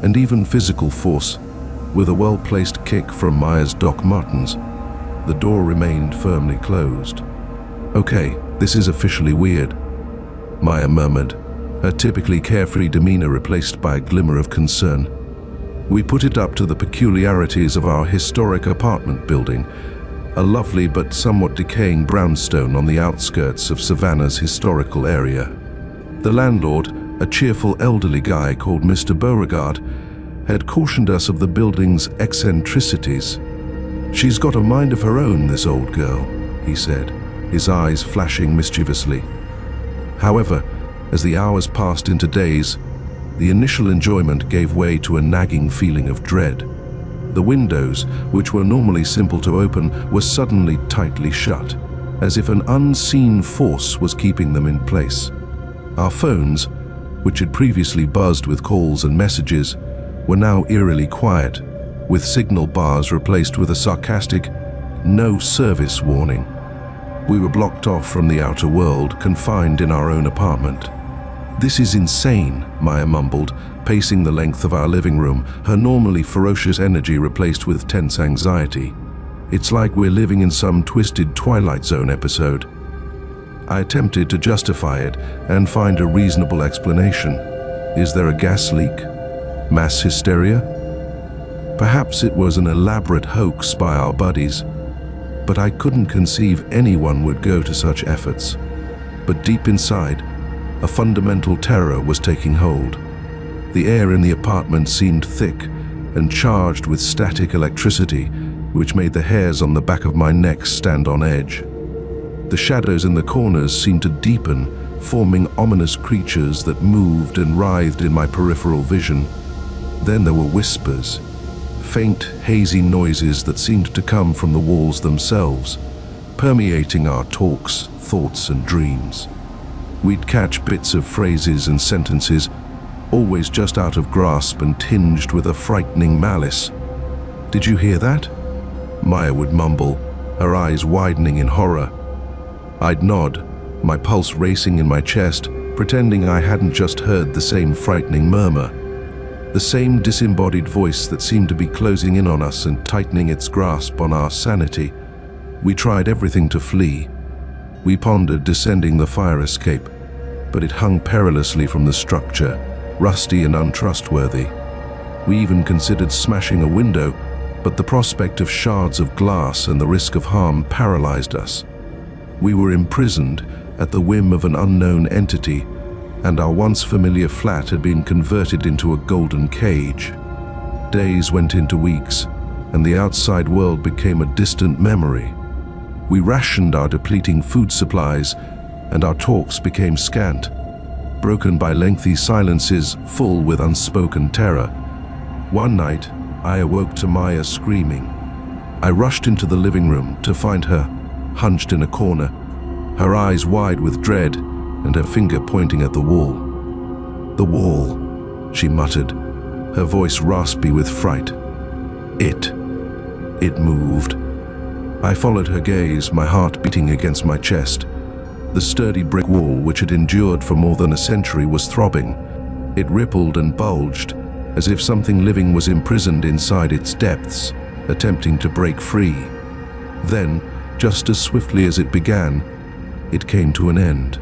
and even physical force, with a well-placed kick from Maya's Doc Martens. The door remained firmly closed." "Okay, this is officially weird," Maya murmured, her typically carefree demeanor replaced by a glimmer of concern. "We put it up to the peculiarities of our historic apartment building, a lovely but somewhat decaying brownstone on the outskirts of Savannah's historical area. The landlord, a cheerful elderly guy called Mr. Beauregard, had cautioned us of the building's eccentricities. "She's got a mind of her own, this old girl," he said, his eyes flashing mischievously. However, as the hours passed into days, the initial enjoyment gave way to a nagging feeling of dread. The windows, which were normally simple to open, were suddenly tightly shut, as if an unseen force was keeping them in place. Our phones, which had previously buzzed with calls and messages, were now eerily quiet, with signal bars replaced with a sarcastic, "No service" warning. We were blocked off from the outer world, confined in our own apartment. "This is insane," Maya mumbled, pacing the length of our living room, her normally ferocious energy replaced with tense anxiety. "It's like we're living in some twisted Twilight Zone episode." I attempted to justify it and find a reasonable explanation. Is there a gas leak? Mass hysteria? Perhaps it was an elaborate hoax by our buddies, but I couldn't conceive anyone would go to such efforts. But deep inside, a fundamental terror was taking hold. The air in the apartment seemed thick and charged with static electricity, which made the hairs on the back of my neck stand on edge. The shadows in the corners seemed to deepen, forming ominous creatures that moved and writhed in my peripheral vision. Then there were whispers, faint, hazy noises that seemed to come from the walls themselves, permeating our talks, thoughts, and dreams. We'd catch bits of phrases and sentences, always just out of grasp and tinged with a frightening malice. "Did you hear that?" Maya would mumble, her eyes widening in horror. I'd nod, my pulse racing in my chest, pretending I hadn't just heard the same frightening murmur. The same disembodied voice that seemed to be closing in on us and tightening its grasp on our sanity. We tried everything to flee. We pondered descending the fire escape, but it hung perilously from the structure, rusty and untrustworthy. We even considered smashing a window, but the prospect of shards of glass and the risk of harm paralyzed us. We were imprisoned at the whim of an unknown entity, and our once familiar flat had been converted into a golden cage. Days went into weeks, and the outside world became a distant memory. We rationed our depleting food supplies, and our talks became scant, broken by lengthy silences full with unspoken terror. One night, I awoke to Maya screaming. I rushed into the living room to find her, hunched in a corner, her eyes wide with dread and her finger pointing at the wall. "The wall," she muttered, her voice raspy with fright. It moved. I followed her gaze, my heart beating against my chest. The sturdy brick wall, which had endured for more than a century, was throbbing. It rippled and bulged, as if something living was imprisoned inside its depths, attempting to break free. Then, just as swiftly as it began, it came to an end.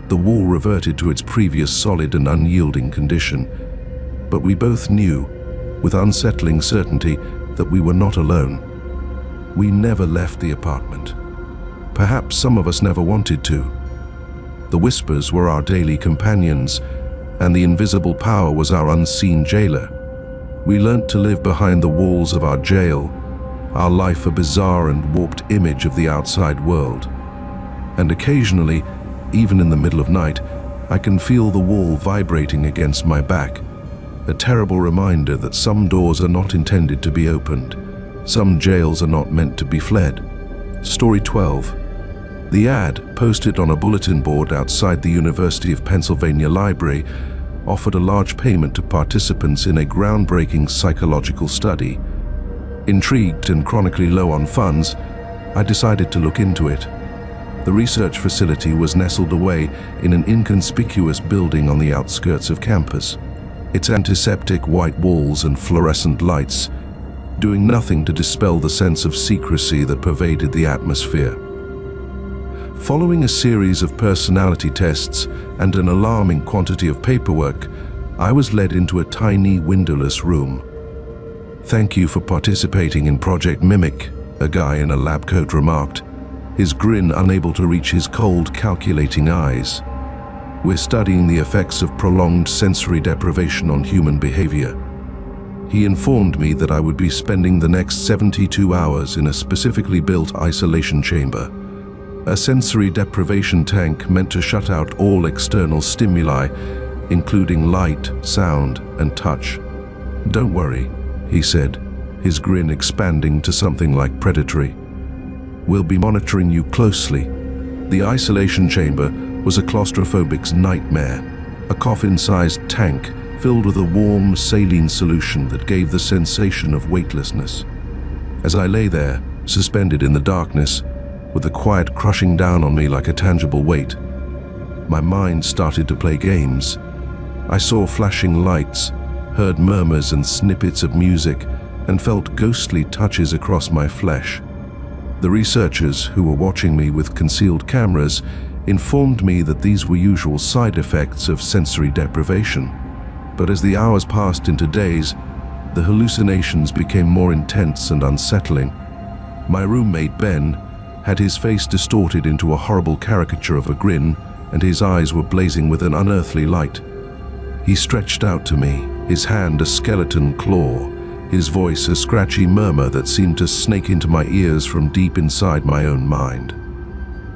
The wall reverted to its previous solid and unyielding condition, but we both knew with unsettling certainty that we were not alone. We never left the apartment. Perhaps some of us never wanted to. The whispers were our daily companions, and the invisible power was our unseen jailer. We learnt to live behind the walls of our jail, our life a bizarre and warped image of the outside world. And occasionally, even in the middle of night, I can feel the wall vibrating against my back, a terrible reminder that some doors are not intended to be opened, some jails are not meant to be fled. Story 12. The ad, posted on a bulletin board outside the University of Pennsylvania Library, offered a large payment to participants in a groundbreaking psychological study. Intrigued and chronically low on funds, I decided to look into it. The research facility was nestled away in an inconspicuous building on the outskirts of campus, its antiseptic white walls and fluorescent lights doing nothing to dispel the sense of secrecy that pervaded the atmosphere. Following a series of personality tests and an alarming quantity of paperwork, I was led into a tiny windowless room. "Thank you for participating in Project Mimic," a guy in a lab coat remarked, his grin unable to reach his cold, calculating eyes. "We're studying the effects of prolonged sensory deprivation on human behavior." He informed me that I would be spending the next 72 hours in a specifically built isolation chamber, a sensory deprivation tank meant to shut out all external stimuli, including light, sound, and touch. "Don't worry," he said, his grin expanding to something like predatory. "We'll be monitoring you closely." The isolation chamber was a claustrophobic's nightmare, a coffin-sized tank filled with a warm, saline solution that gave the sensation of weightlessness. As I lay there, suspended in the darkness, with the quiet crushing down on me like a tangible weight, my mind started to play games. I saw flashing lights, heard murmurs and snippets of music, and felt ghostly touches across my flesh. The researchers, who were watching me with concealed cameras, informed me that these were usual side effects of sensory deprivation. But as the hours passed into days, the hallucinations became more intense and unsettling. My roommate, Ben, had his face distorted into a horrible caricature of a grin, and his eyes were blazing with an unearthly light. He stretched out to me, his hand a skeleton claw, his voice a scratchy murmur that seemed to snake into my ears from deep inside my own mind.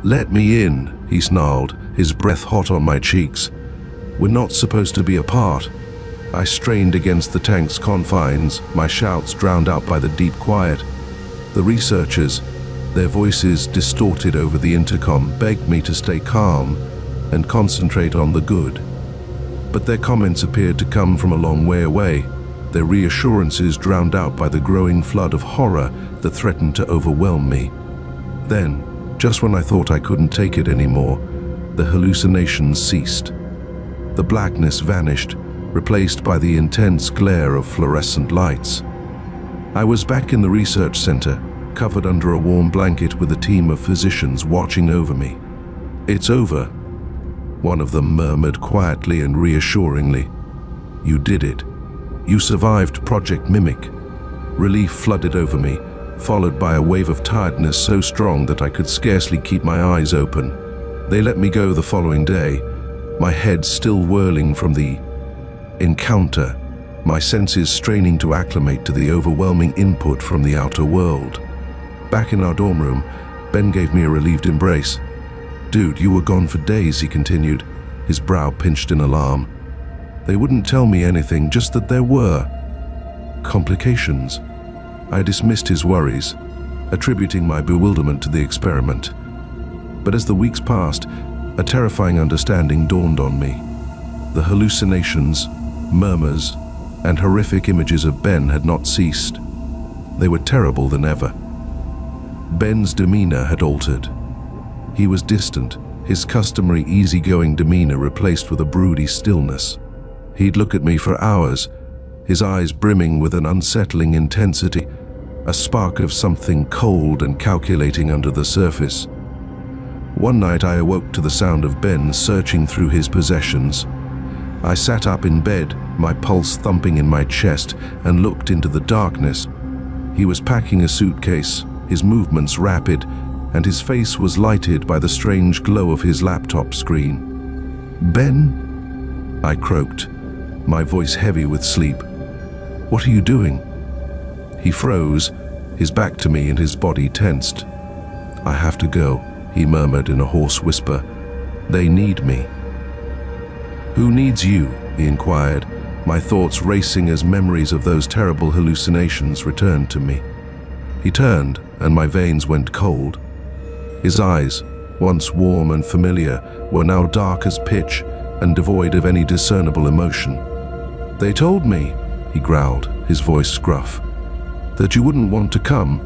"Let me in," he snarled, his breath hot on my cheeks. "We're not supposed to be apart." I strained against the tank's confines, my shouts drowned out by the deep quiet. The researchers, their voices distorted over the intercom, begged me to stay calm and concentrate on the good. But their comments appeared to come from a long way away, their reassurances drowned out by the growing flood of horror that threatened to overwhelm me. Then, just when I thought I couldn't take it anymore, the hallucinations ceased. The blackness vanished, replaced by the intense glare of fluorescent lights. I was back in the research center, covered under a warm blanket with a team of physicians watching over me. "It's over," one of them murmured quietly and reassuringly. "You did it. You survived Project Mimic." Relief flooded over me, followed by a wave of tiredness so strong that I could scarcely keep my eyes open. They let me go the following day, my head still whirling from the encounter, my senses straining to acclimate to the overwhelming input from the outer world. Back in our dorm room, Ben gave me a relieved embrace. "Dude, you were gone for days," he continued, his brow pinched in alarm. "They wouldn't tell me anything, just that there were complications." I dismissed his worries, attributing my bewilderment to the experiment. But as the weeks passed, a terrifying understanding dawned on me. The hallucinations, murmurs, and horrific images of Ben had not ceased. They were terrible than ever. Ben's demeanor had altered. He was distant, his customary easygoing demeanor replaced with a broody stillness. He'd look at me for hours, his eyes brimming with an unsettling intensity, a spark of something cold and calculating under the surface. One night I awoke to the sound of Ben searching through his possessions. I sat up in bed, my pulse thumping in my chest, and looked into the darkness. He was packing a suitcase, his movements rapid, and his face was lighted by the strange glow of his laptop screen. "Ben?" I croaked, my voice heavy with sleep. "What are you doing?" He froze, his back to me and his body tensed. "I have to go," he murmured in a hoarse whisper. "They need me." "Who needs you?" he inquired, my thoughts racing as memories of those terrible hallucinations returned to me. He turned, and my veins went cold. His eyes, once warm and familiar, were now dark as pitch and devoid of any discernible emotion. "They told me," he growled, his voice gruff, "that you wouldn't want to come."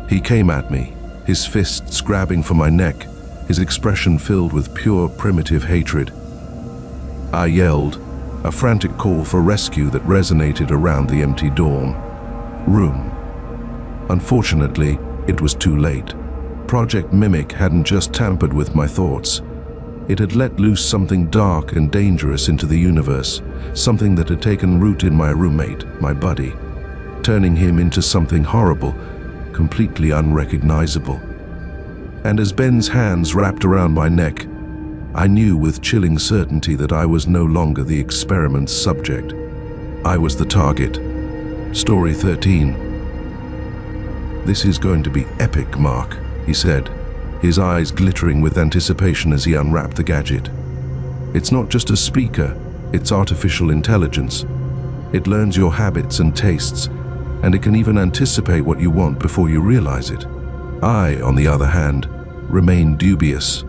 He came at me, his fists grabbing for my neck, his expression filled with pure primitive hatred. I yelled, a frantic call for rescue that resonated around the empty dorm room. Unfortunately, it was too late. Project Mimic hadn't just tampered with my thoughts. It had let loose something dark and dangerous into the universe, something that had taken root in my roommate, my buddy, turning him into something horrible, completely unrecognizable. And as Ben's hands wrapped around my neck, I knew with chilling certainty that I was no longer the experiment's subject. I was the target. Story 13. "This is going to be epic, Mark," he said, his eyes glittering with anticipation as he unwrapped the gadget. "It's not just a speaker, it's artificial intelligence. It learns your habits and tastes, and it can even anticipate what you want before you realize it." I, on the other hand, remained dubious.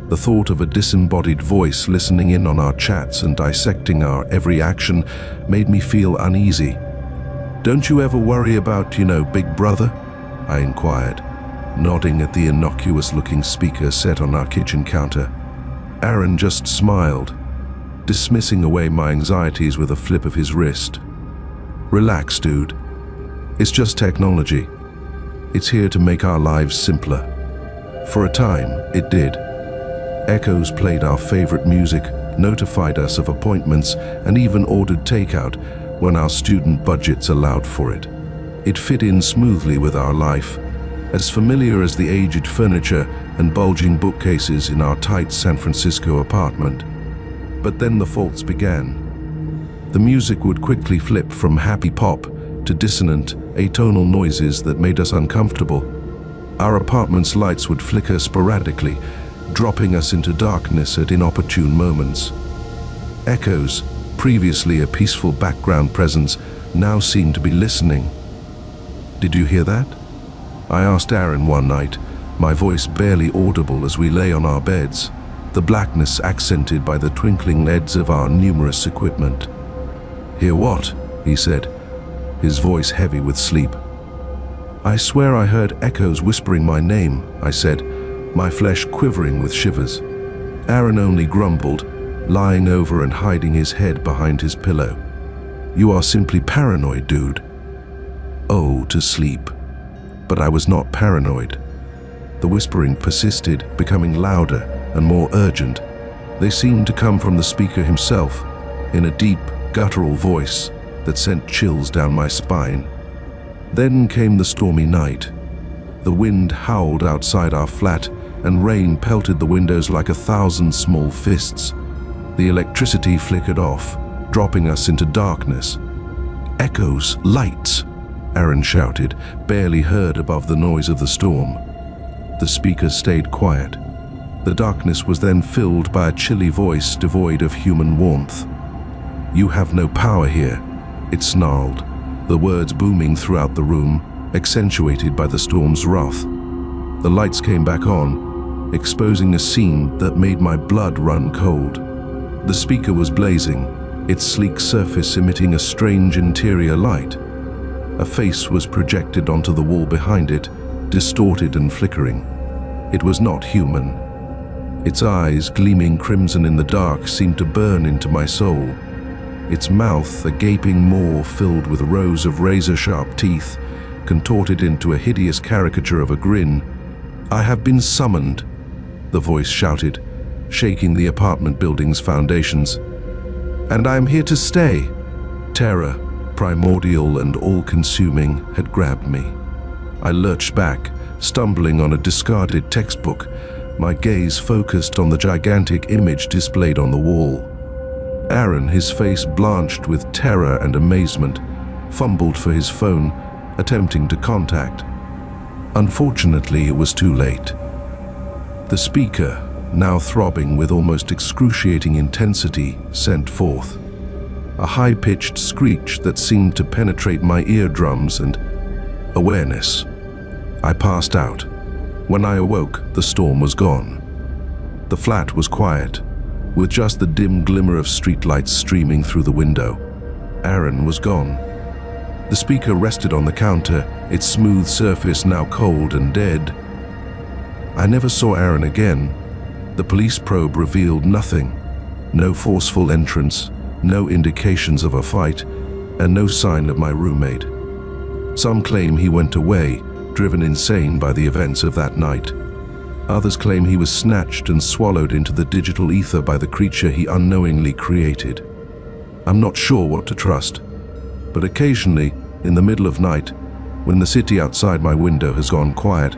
The thought of a disembodied voice listening in on our chats and dissecting our every action made me feel uneasy. "Don't you ever worry about, Big Brother?" I inquired, nodding at the innocuous-looking speaker set on our kitchen counter. Aaron just smiled, dismissing away my anxieties with a flip of his wrist. "Relax, dude. It's just technology. It's here to make our lives simpler." For a time, it did. Echoes played our favorite music, notified us of appointments, and even ordered takeout when our student budgets allowed for it. It fit in smoothly with our life, as familiar as the aged furniture and bulging bookcases in our tight San Francisco apartment. But then the faults began. The music would quickly flip from happy pop to dissonant, atonal noises that made us uncomfortable. Our apartment's lights would flicker sporadically, dropping us into darkness at inopportune moments. Echoes, previously a peaceful background presence, now seemed to be listening. "Did you hear that?" I asked Aaron one night, my voice barely audible as we lay on our beds, the blackness accented by the twinkling LEDs of our numerous equipment. "Hear what?" he said, his voice heavy with sleep. "I swear I heard echoes whispering my name," I said, my flesh quivering with shivers. Aaron only grumbled, lying over and hiding his head behind his pillow. "You are simply paranoid, dude." Oh, to sleep. But I was not paranoid. The whispering persisted, becoming louder and more urgent. They seemed to come from the speaker himself, in a deep, guttural voice that sent chills down my spine. Then came the stormy night. The wind howled outside our flat, and rain pelted the windows like 1,000 small fists. The electricity flickered off, dropping us into darkness. "Echoes, lights!" Aaron shouted, barely heard above the noise of the storm. The speaker stayed quiet. The darkness was then filled by a chilly voice devoid of human warmth. "You have no power here," it snarled, the words booming throughout the room, accentuated by the storm's wrath. The lights came back on, exposing a scene that made my blood run cold. The speaker was blazing, its sleek surface emitting a strange interior light. A face was projected onto the wall behind it, distorted and flickering. It was not human. Its eyes, gleaming crimson in the dark, seemed to burn into my soul. Its mouth, a gaping maw filled with rows of razor-sharp teeth, contorted into a hideous caricature of a grin. "I have been summoned," the voice shouted, shaking the apartment building's foundations. And I am here to stay. Terror, primordial and all-consuming, had grabbed me. I lurched back, stumbling on a discarded textbook, my gaze focused on the gigantic image displayed on the wall. Aaron, his face blanched with terror and amazement, fumbled for his phone, attempting to contact. Unfortunately, it was too late. The speaker, now throbbing with almost excruciating intensity, sent forth a high-pitched screech that seemed to penetrate my eardrums and awareness. I passed out. When I awoke, the storm was gone. The flat was quiet, with just the dim glimmer of streetlights streaming through the window. Aaron was gone. The speaker rested on the counter, its smooth surface now cold and dead. I never saw Aaron again. The police probe revealed nothing. No forceful entrance, no indications of a fight, and no sign of my roommate. Some claim he went away, driven insane by the events of that night. Others claim he was snatched and swallowed into the digital ether by the creature he unknowingly created. I'm not sure what to trust, but occasionally, in the middle of night, when the city outside my window has gone quiet,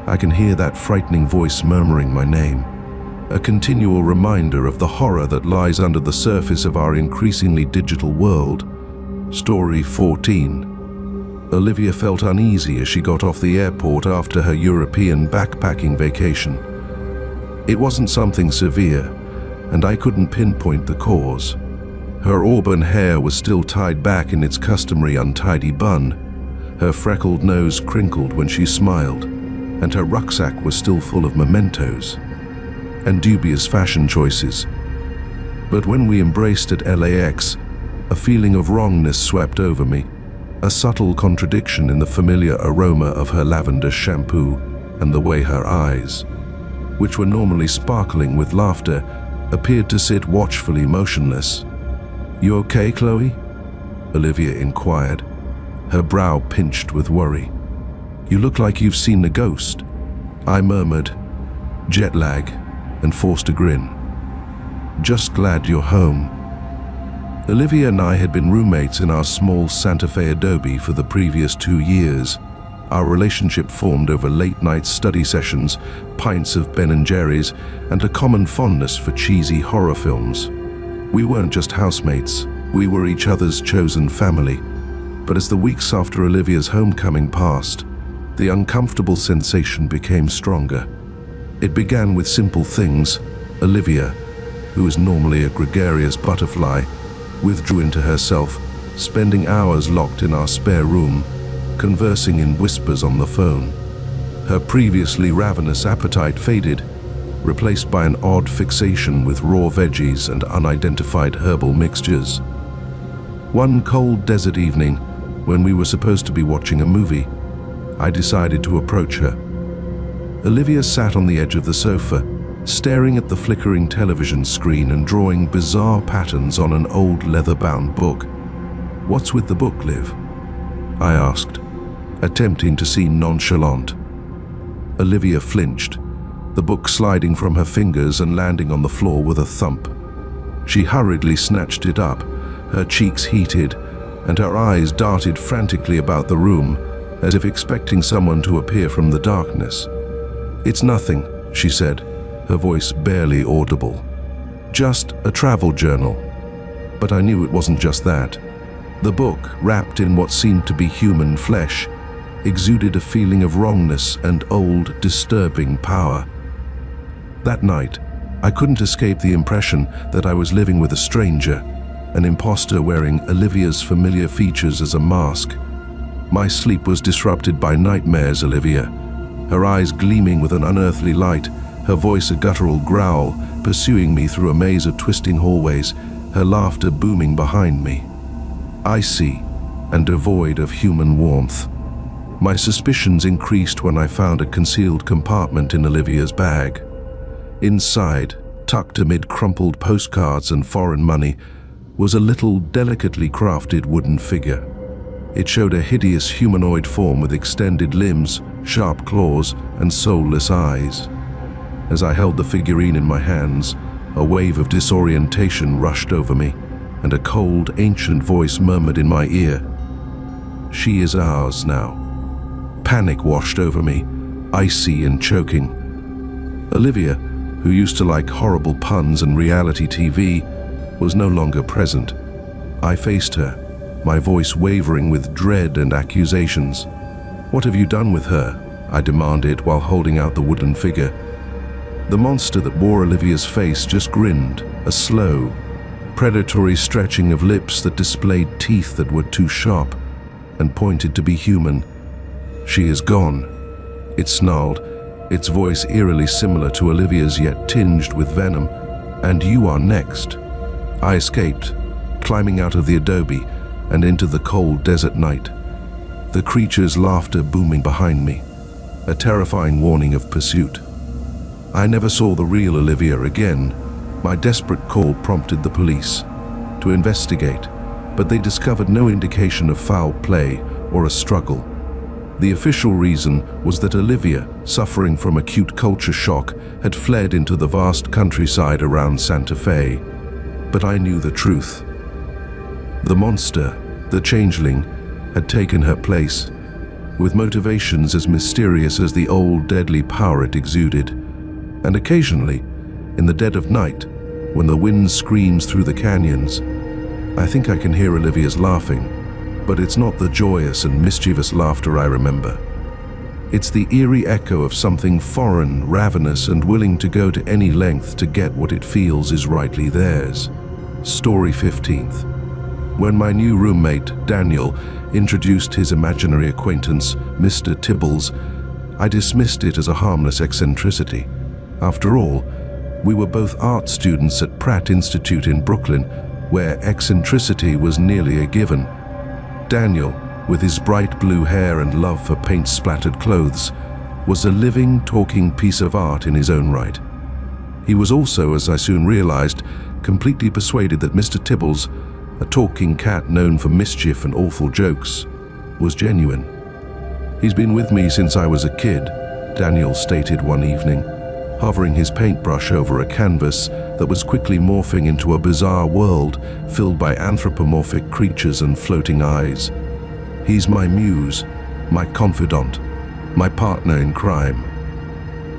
I can hear that frightening voice murmuring my name. A continual reminder of the horror that lies under the surface of our increasingly digital world. Story 14. Olivia felt uneasy as she got off the airport after her European backpacking vacation. It wasn't something severe, and I couldn't pinpoint the cause. Her auburn hair was still tied back in its customary untidy bun. Her freckled nose crinkled when she smiled, and her rucksack was still full of mementos and dubious fashion choices. But when we embraced at LAX, a feeling of wrongness swept over me, a subtle contradiction in the familiar aroma of her lavender shampoo and the way her eyes, which were normally sparkling with laughter, appeared to sit watchfully motionless. "You okay, Chloe?" Olivia inquired, her brow pinched with worry. "You look like you've seen a ghost," I murmured, jet lag, and forced a grin. "Just glad you're home." Olivia and I had been roommates in our small Santa Fe adobe for the previous 2 years. Our relationship formed over late-night study sessions, pints of Ben & Jerry's, and a common fondness for cheesy horror films. We weren't just housemates, we were each other's chosen family. But as the weeks after Olivia's homecoming passed, the uncomfortable sensation became stronger. It began with simple things. Olivia, who is normally a gregarious butterfly, withdrew into herself, spending hours locked in our spare room, conversing in whispers on the phone. Her previously ravenous appetite faded, replaced by an odd fixation with raw veggies and unidentified herbal mixtures. One cold desert evening, when we were supposed to be watching a movie, I decided to approach her. Olivia sat on the edge of the sofa, staring at the flickering television screen and drawing bizarre patterns on an old leather-bound book. "What's with the book, Liv?" I asked, attempting to seem nonchalant. Olivia flinched, the book sliding from her fingers and landing on the floor with a thump. She hurriedly snatched it up, her cheeks heated, and her eyes darted frantically about the room, as if expecting someone to appear from the darkness. "It's nothing," she said, her voice barely audible. "Just a travel journal." But I knew it wasn't just that. The book, wrapped in what seemed to be human flesh, exuded a feeling of wrongness and old, disturbing power. That night, I couldn't escape the impression that I was living with a stranger, an imposter wearing Olivia's familiar features as a mask. My sleep was disrupted by nightmares, Olivia, her eyes gleaming with an unearthly light, her voice a guttural growl, pursuing me through a maze of twisting hallways, her laughter booming behind me. Icy and devoid of human warmth. My suspicions increased when I found a concealed compartment in Olivia's bag. Inside, tucked amid crumpled postcards and foreign money, was a little delicately crafted wooden figure. It showed a hideous humanoid form with extended limbs, sharp claws, and soulless eyes. As I held the figurine in my hands, a wave of disorientation rushed over me. and a cold, ancient voice murmured in my ear, "She is ours now." Panic washed over me, icy and choking. Olivia, who used to like horrible puns and reality TV, was no longer present. I faced her, my voice wavering with dread and accusations. "What have you done with her?" I demanded while holding out the wooden figure. The monster that wore Olivia's face just grinned, a slow, predatory stretching of lips that displayed teeth that were too sharp and pointed to be human. "She is gone," it snarled, its voice eerily similar to Olivia's yet tinged with venom. "And you are next." I escaped, climbing out of the adobe and into the cold desert night, the creature's laughter booming behind me, a terrifying warning of pursuit. I never saw the real Olivia again. My desperate call prompted the police to investigate, but they discovered no indication of foul play or a struggle. The official reason was that Olivia, suffering from acute culture shock, had fled into the vast countryside around Santa Fe. But I knew the truth. The monster, the changeling, had taken her place, with motivations as mysterious as the old deadly power it exuded. And occasionally, in the dead of night, when the wind screams through the canyons, I think I can hear Olivia's laughing, but it's not the joyous and mischievous laughter I remember. It's the eerie echo of something foreign, ravenous, and willing to go to any length to get what it feels is rightly theirs. Story 15th. When my new roommate, Daniel, introduced his imaginary acquaintance, Mr. Tibbles, I dismissed it as a harmless eccentricity. After all, we were both art students at Pratt Institute in Brooklyn, where eccentricity was nearly a given. Daniel, with his bright blue hair and love for paint-splattered clothes, was a living, talking piece of art in his own right. He was also, as I soon realized, completely persuaded that Mr. Tibbles, a talking cat known for mischief and awful jokes, was genuine. "He's been with me since I was a kid," Daniel stated one evening, hovering his paintbrush over a canvas that was quickly morphing into a bizarre world filled by anthropomorphic creatures and floating eyes. "He's my muse, my confidant, my partner in crime."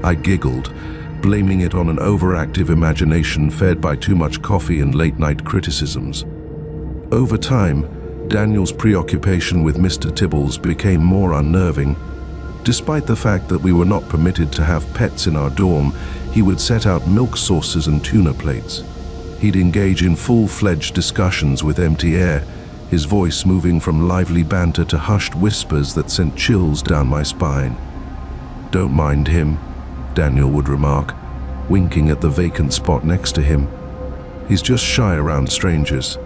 I giggled, blaming it on an overactive imagination fed by too much coffee and late-night criticisms. Over time, Daniel's preoccupation with Mr. Tibbles became more unnerving. Despite the fact that we were not permitted to have pets in our dorm, he would set out milk saucers and tuna plates. He'd engage in full-fledged discussions with empty air, his voice moving from lively banter to hushed whispers that sent chills down my spine. "Don't mind him," Daniel would remark, winking at the vacant spot next to him. "He's just shy around strangers."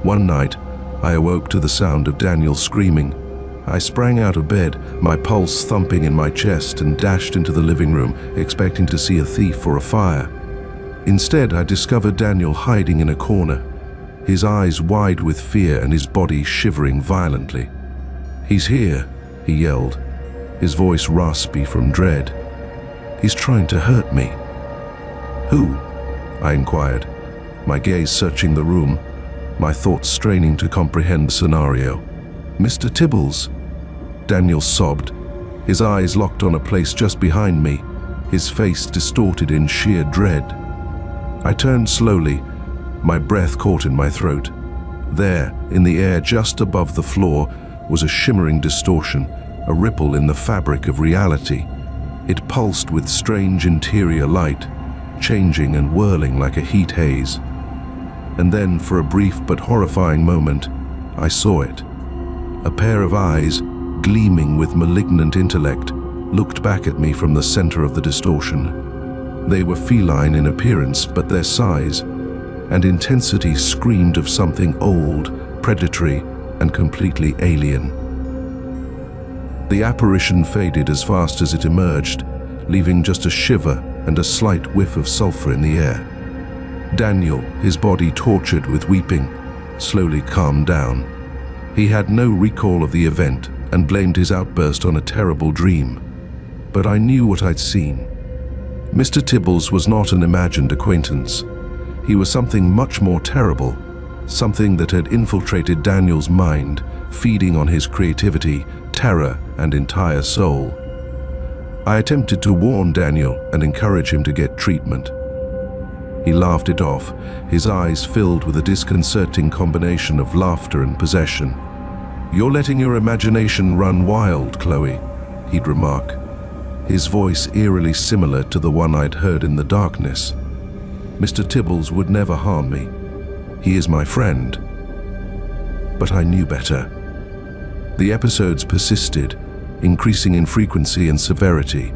One night, I awoke to the sound of Daniel screaming. I sprang out of bed, my pulse thumping in my chest, and dashed into the living room, expecting to see a thief or a fire. Instead, I discovered Daniel hiding in a corner, his eyes wide with fear and his body shivering violently. "He's here," he yelled, his voice raspy from dread. "He's trying to hurt me." "Who?" I inquired, my gaze searching the room, my thoughts straining to comprehend the scenario. "Mr. Tibbles," Daniel sobbed, his eyes locked on a place just behind me, his face distorted in sheer dread. I turned slowly, my breath caught in my throat. There, in the air just above the floor, was a shimmering distortion, a ripple in the fabric of reality. It pulsed with strange interior light, changing and whirling like a heat haze. And then, for a brief but horrifying moment, I saw it. A pair of eyes, gleaming with malignant intellect, looked back at me from the center of the distortion. They were feline in appearance, but their size and intensity screamed of something old, predatory, and completely alien. The apparition faded as fast as it emerged, leaving just a shiver and a slight whiff of sulfur in the air. Daniel, his body tortured with weeping, slowly calmed down. He had no recall of the event and blamed his outburst on a terrible dream. But I knew what I'd seen. Mr. Tibbles was not an imagined acquaintance. He was something much more terrible, something that had infiltrated Daniel's mind, feeding on his creativity, terror, and entire soul. I attempted to warn Daniel and encourage him to get treatment. He laughed it off, his eyes filled with a disconcerting combination of laughter and possession. "You're letting your imagination run wild, Chloe," he'd remark, his voice eerily similar to the one I'd heard in the darkness. "Mr. Tibbles would never harm me. He is my friend." But I knew better. The episodes persisted, increasing in frequency and severity.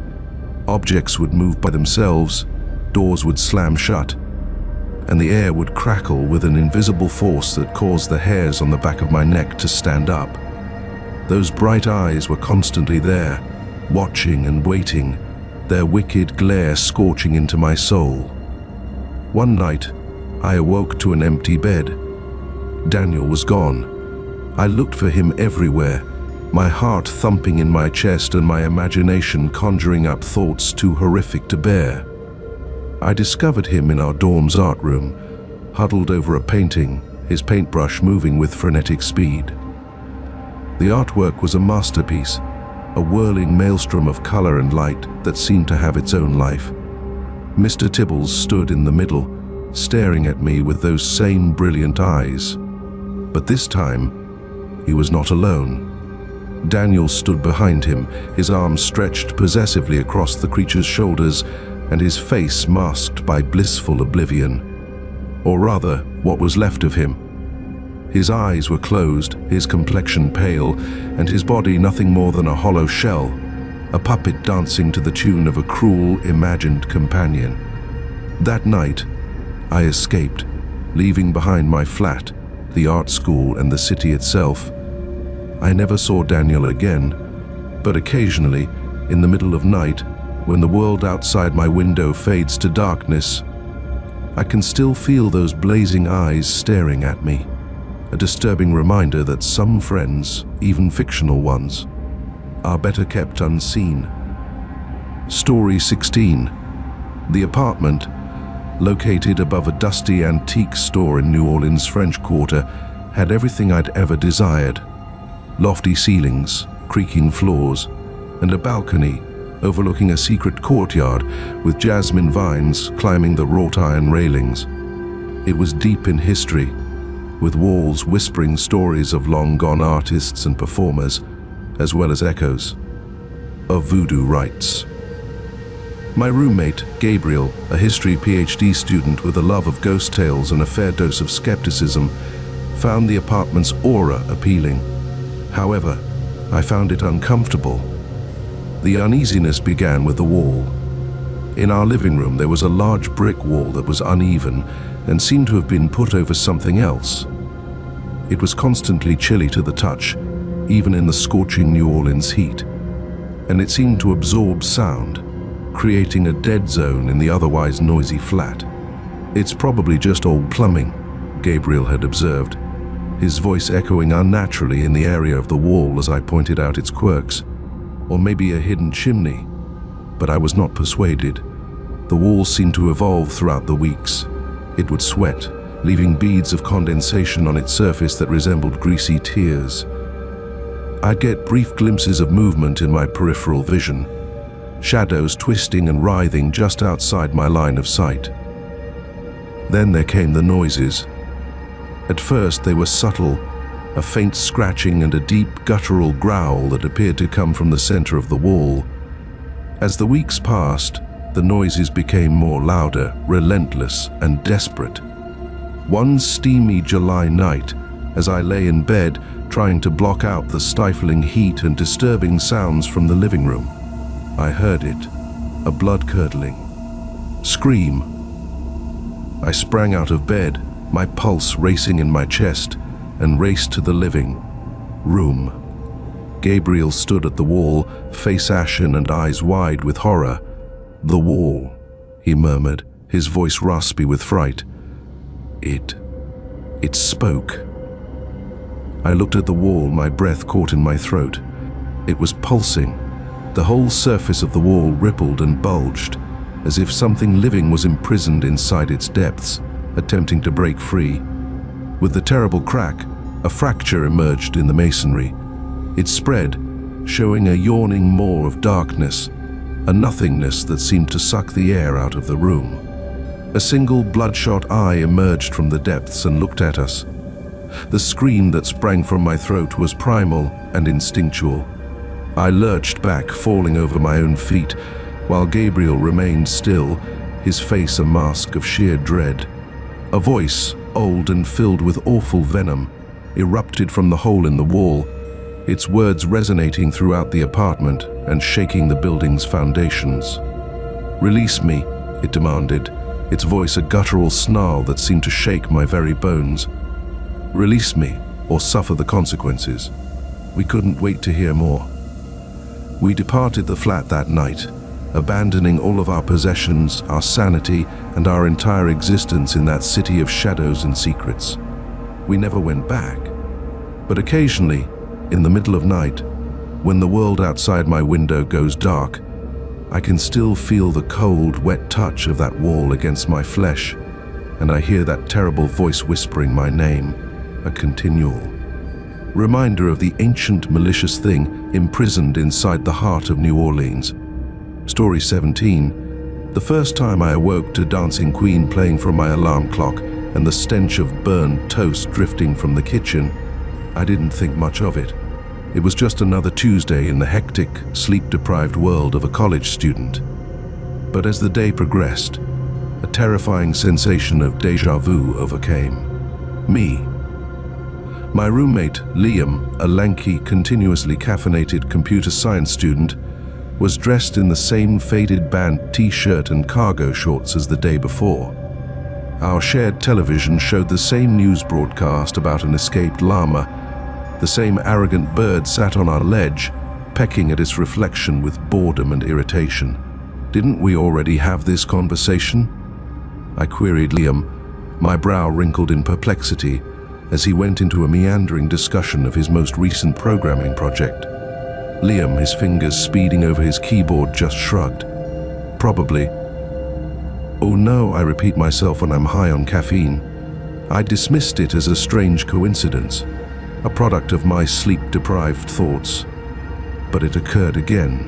Objects would move by themselves, doors would slam shut, and the air would crackle with an invisible force that caused the hairs on the back of my neck to stand up. Those bright eyes were constantly there, watching and waiting, their wicked glare scorching into my soul. One night, I awoke to an empty bed. Daniel was gone. I looked for him everywhere, my heart thumping in my chest and my imagination conjuring up thoughts too horrific to bear. I discovered him in our dorm's art room, huddled over a painting, his paintbrush moving with frenetic speed. The artwork was a masterpiece, a whirling maelstrom of color and light that seemed to have its own life. Mr. Tibbles stood in the middle, staring at me with those same brilliant eyes. But this time, he was not alone. Daniel stood behind him, his arms stretched possessively across the creature's shoulders, and his face masked by blissful oblivion. Or rather, what was left of him. His eyes were closed, his complexion pale, and his body nothing more than a hollow shell, a puppet dancing to the tune of a cruel, imagined companion. That night, I escaped, leaving behind my flat, the art school, and the city itself. I never saw Daniel again, but occasionally, in the middle of night, when the world outside my window fades to darkness, I can still feel those blazing eyes staring at me, a disturbing reminder that some friends, even fictional ones, are better kept unseen. Story 16. The apartment, located above a dusty antique store in New Orleans' French Quarter, had everything I'd ever desired. Lofty ceilings, creaking floors, and a balcony overlooking a secret courtyard with jasmine vines climbing the wrought iron railings. It was deep in history, with walls whispering stories of long-gone artists and performers, as well as echoes of voodoo rites. My roommate, Gabriel, a history PhD student with a love of ghost tales and a fair dose of skepticism, found the apartment's aura appealing. However, I found it uncomfortable. The uneasiness began with the wall. In our living room, there was a large brick wall that was uneven and seemed to have been put over something else. It was constantly chilly to the touch, even in the scorching New Orleans heat, and it seemed to absorb sound, creating a dead zone in the otherwise noisy flat. "It's probably just old plumbing," Gabriel had observed, his voice echoing unnaturally in the area of the wall as I pointed out its quirks. Or maybe a hidden chimney, but I was not persuaded. The wall seemed to evolve throughout the weeks. It would sweat, leaving beads of condensation on its surface that resembled greasy tears. I'd get brief glimpses of movement in my peripheral vision, shadows twisting and writhing just outside my line of sight. Then there came the noises. At first they were subtle, a faint scratching and a deep guttural growl that appeared to come from the center of the wall. As the weeks passed, the noises became more louder, relentless, and desperate. One steamy July night, as I lay in bed trying to block out the stifling heat and disturbing sounds from the living room, I heard it, a blood-curdling scream. I sprang out of bed, my pulse racing in my chest, and raced to the living room. Gabriel stood at the wall, face ashen and eyes wide with horror. "The wall," he murmured, his voice raspy with fright. It spoke. I looked at the wall, my breath caught in my throat. It was pulsing. The whole surface of the wall rippled and bulged, as if something living was imprisoned inside its depths, attempting to break free. With the terrible crack, a fracture emerged in the masonry. It spread, showing a yawning maw of darkness, a nothingness that seemed to suck the air out of the room. A single bloodshot eye emerged from the depths and looked at us. The scream that sprang from my throat was primal and instinctual. I lurched back, falling over my own feet, while Gabriel remained still, his face a mask of sheer dread. A voice, old and filled with awful venom, erupted from the hole in the wall, its words resonating throughout the apartment and shaking the building's foundations. "Release me," it demanded, its voice a guttural snarl that seemed to shake my very bones. "Release me, or suffer the consequences." We couldn't wait to hear more. We departed the flat that night, abandoning all of our possessions, our sanity, and our entire existence in that city of shadows and secrets. We never went back. But occasionally, in the middle of night, when the world outside my window goes dark, I can still feel the cold, wet touch of that wall against my flesh, and I hear that terrible voice whispering my name, a continual reminder of the ancient malicious thing imprisoned inside the heart of New Orleans. Story 17. The first time I awoke to Dancing Queen playing from my alarm clock and the stench of burned toast drifting from the kitchen, I didn't think much of it. It was just another Tuesday in the hectic, sleep-deprived world of a college student. But as the day progressed, a terrifying sensation of déjà vu overcame me. My roommate, Liam, a lanky, continuously caffeinated computer science student, was dressed in the same faded band t-shirt and cargo shorts as the day before. Our shared television showed the same news broadcast about an escaped llama. The same arrogant bird sat on our ledge, pecking at its reflection with boredom and irritation. Didn't we already have this conversation? I queried Liam, my brow wrinkled in perplexity, as he went into a meandering discussion of his most recent programming project. Liam, his fingers speeding over his keyboard, just shrugged. Probably. Oh no, I repeat myself when I'm high on caffeine. I dismissed it as a strange coincidence, a product of my sleep-deprived thoughts. But it occurred again,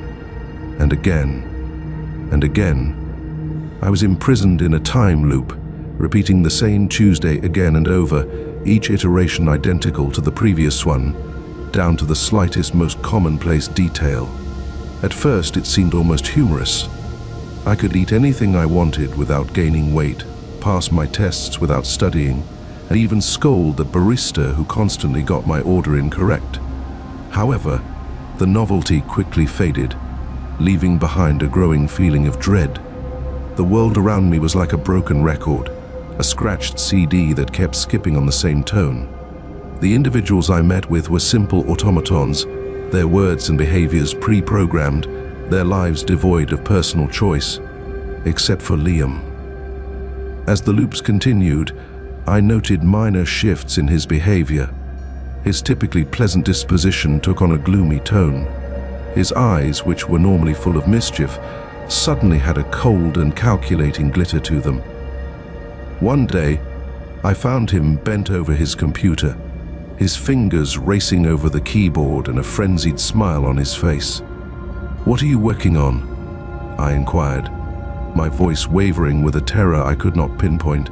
and again, and again. I was imprisoned in a time loop, repeating the same Tuesday again and over, each iteration identical to the previous one, down to the slightest, most commonplace detail. At first, it seemed almost humorous. I could eat anything I wanted without gaining weight, pass my tests without studying, and even scold the barista who constantly got my order incorrect. However, the novelty quickly faded, leaving behind a growing feeling of dread. The world around me was like a broken record, a scratched CD that kept skipping on the same tone. The individuals I met with were simple automatons, their words and behaviors pre-programmed, their lives devoid of personal choice, except for Liam. As the loops continued, I noted minor shifts in his behavior. His typically pleasant disposition took on a gloomy tone. His eyes, which were normally full of mischief, suddenly had a cold and calculating glitter to them. One day, I found him bent over his computer, his fingers racing over the keyboard and a frenzied smile on his face. "What are you working on?" I inquired, my voice wavering with a terror I could not pinpoint.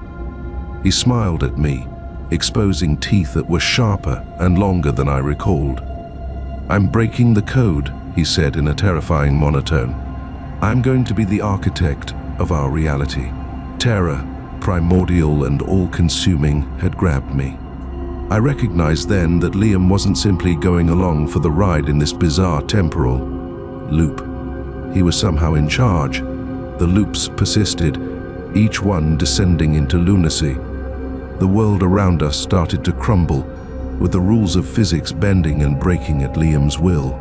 He smiled at me, exposing teeth that were sharper and longer than I recalled. "I'm breaking the code," he said in a terrifying monotone. "I'm going to be the architect of our reality." Terror, primordial and all-consuming, had grabbed me. I recognized then that Liam wasn't simply going along for the ride in this bizarre temporal loop. He was somehow in charge. The loops persisted, each one descending into lunacy. The world around us started to crumble, with the rules of physics bending and breaking at Liam's will.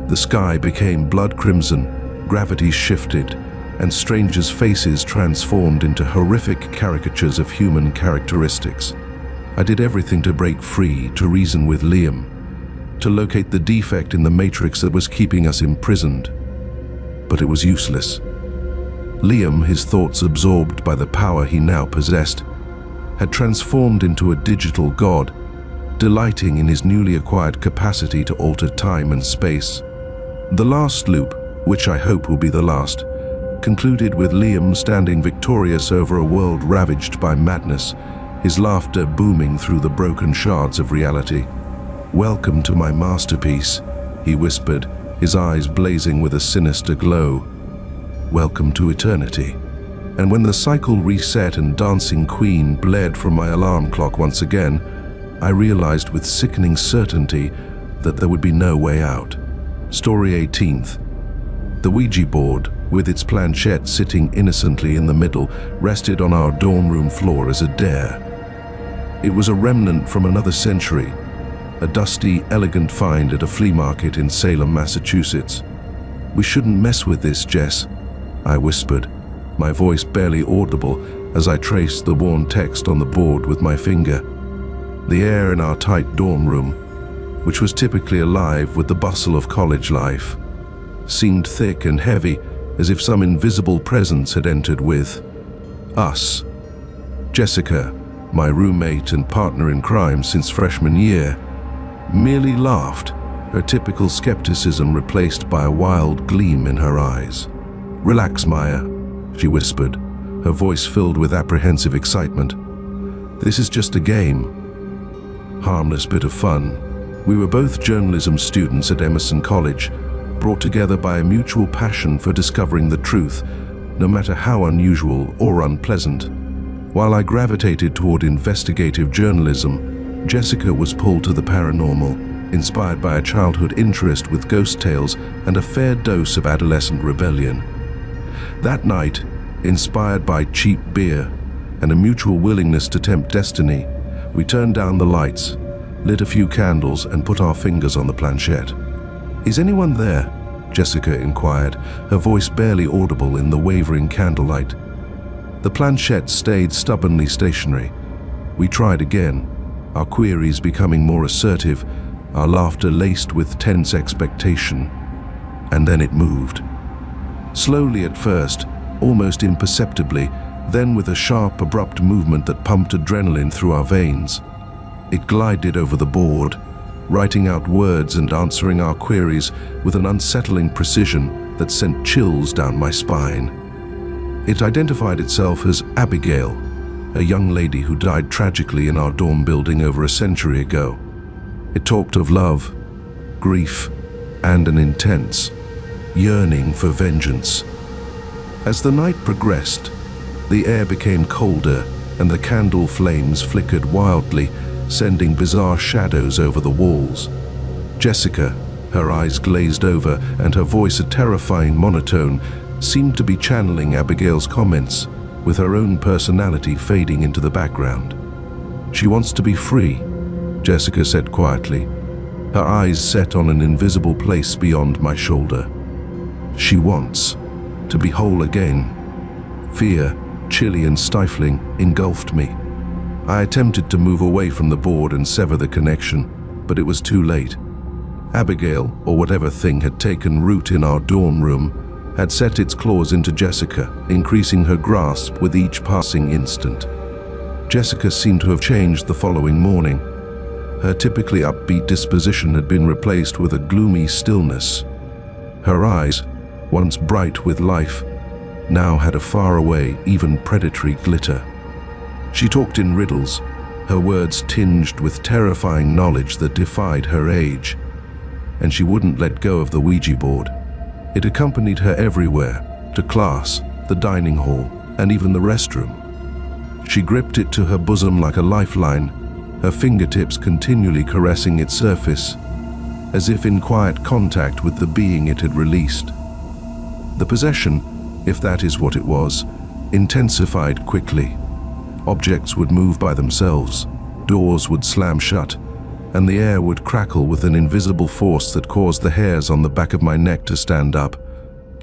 The sky became blood crimson, gravity shifted, and strangers' faces transformed into horrific caricatures of human characteristics. I did everything to break free, to reason with Liam, to locate the defect in the matrix that was keeping us imprisoned. But it was useless. Liam, his thoughts absorbed by the power he now possessed, had transformed into a digital god, delighting in his newly acquired capacity to alter time and space. The last loop, which I hope will be the last, concluded with Liam standing victorious over a world ravaged by madness, his laughter booming through the broken shards of reality. "Welcome to my masterpiece," he whispered, his eyes blazing with a sinister glow. "Welcome to eternity." And when the cycle reset and Dancing Queen blared from my alarm clock once again, I realized with sickening certainty that there would be no way out. Story 18th. The Ouija board, with its planchette sitting innocently in the middle, rested on our dorm room floor as a dare. It was a remnant from another century, a dusty, elegant find at a flea market in Salem, Massachusetts. "We shouldn't mess with this, Jess," I whispered, my voice barely audible as I traced the worn text on the board with my finger. The air in our tight dorm room, which was typically alive with the bustle of college life, seemed thick and heavy, as if some invisible presence had entered with us. Jessica, my roommate and partner in crime since freshman year, merely laughed, her typical skepticism replaced by a wild gleam in her eyes. "Relax, Maya," she whispered, her voice filled with apprehensive excitement. "This is just a game. Harmless bit of fun. We were both journalism students at Emerson College, brought together by a mutual passion for discovering the truth, no matter how unusual or unpleasant. While I gravitated toward investigative journalism, Jessica was pulled to the paranormal, inspired by a childhood interest with ghost tales and a fair dose of adolescent rebellion. That night, inspired by cheap beer and a mutual willingness to tempt destiny, we turned down the lights, lit a few candles, and put our fingers on the planchette. "Is anyone there?" Jessica inquired, her voice barely audible in the wavering candlelight. The planchette stayed stubbornly stationary. We tried again, our queries becoming more assertive, our laughter laced with tense expectation. And then it moved. Slowly at first, almost imperceptibly, then with a sharp, abrupt movement that pumped adrenaline through our veins. It glided over the board, writing out words and answering our queries with an unsettling precision that sent chills down my spine. It identified itself as Abigail, a young lady who died tragically in our dorm building over a century ago. It talked of love, grief, and an intense yearning for vengeance. As the night progressed, the air became colder and the candle flames flickered wildly, sending bizarre shadows over the walls. Jessica, her eyes glazed over and her voice a terrifying monotone, seemed to be channeling Abigail's comments, with her own personality fading into the background. "She wants to be free," Jessica said quietly, her eyes set on an invisible place beyond my shoulder. "She wants to be whole again." Fear, chilly and stifling, engulfed me. I attempted to move away from the board and sever the connection, but it was too late. Abigail, or whatever thing had taken root in our dorm room, had set its claws into Jessica, increasing her grasp with each passing instant. Jessica seemed to have changed the following morning. Her typically upbeat disposition had been replaced with a gloomy stillness. Her eyes, once bright with life, now had a faraway, even predatory glitter. She talked in riddles, her words tinged with terrifying knowledge that defied her age. And she wouldn't let go of the Ouija board. It accompanied her everywhere, to class, the dining hall, and even the restroom. She gripped it to her bosom like a lifeline, her fingertips continually caressing its surface, as if in quiet contact with the being it had released. The possession, if that is what it was, intensified quickly. Objects would move by themselves, doors would slam shut, and the air would crackle with an invisible force that caused the hairs on the back of my neck to stand up.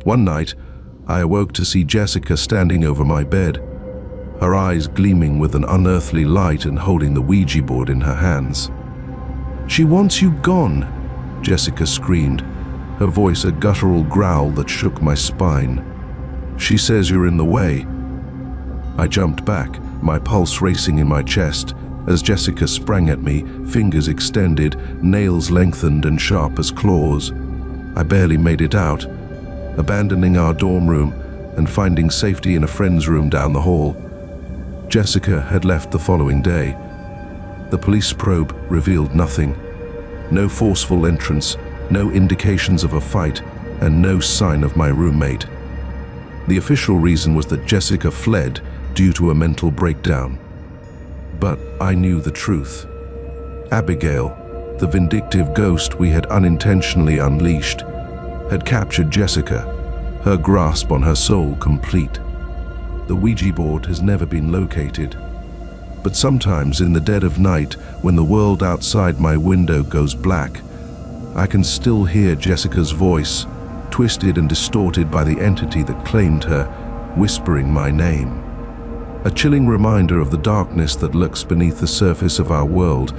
One night, I awoke to see Jessica standing over my bed, her eyes gleaming with an unearthly light and holding the Ouija board in her hands. "She wants you gone," Jessica screamed, her voice a guttural growl that shook my spine. "She says you're in the way." I jumped back, my pulse racing in my chest, as Jessica sprang at me, fingers extended, nails lengthened and sharp as claws. I barely made it out, abandoning our dorm room and finding safety in a friend's room down the hall. Jessica had left the following day. The police probe revealed nothing. No forceful entrance, no indications of a fight, and no sign of my roommate. The official reason was that Jessica fled due to a mental breakdown. But I knew the truth. Abigail, the vindictive ghost we had unintentionally unleashed, had captured Jessica, her grasp on her soul complete. The Ouija board has never been located. But sometimes in the dead of night, when the world outside my window goes black, I can still hear Jessica's voice, twisted and distorted by the entity that claimed her, whispering my name. A chilling reminder of the darkness that lurks beneath the surface of our world,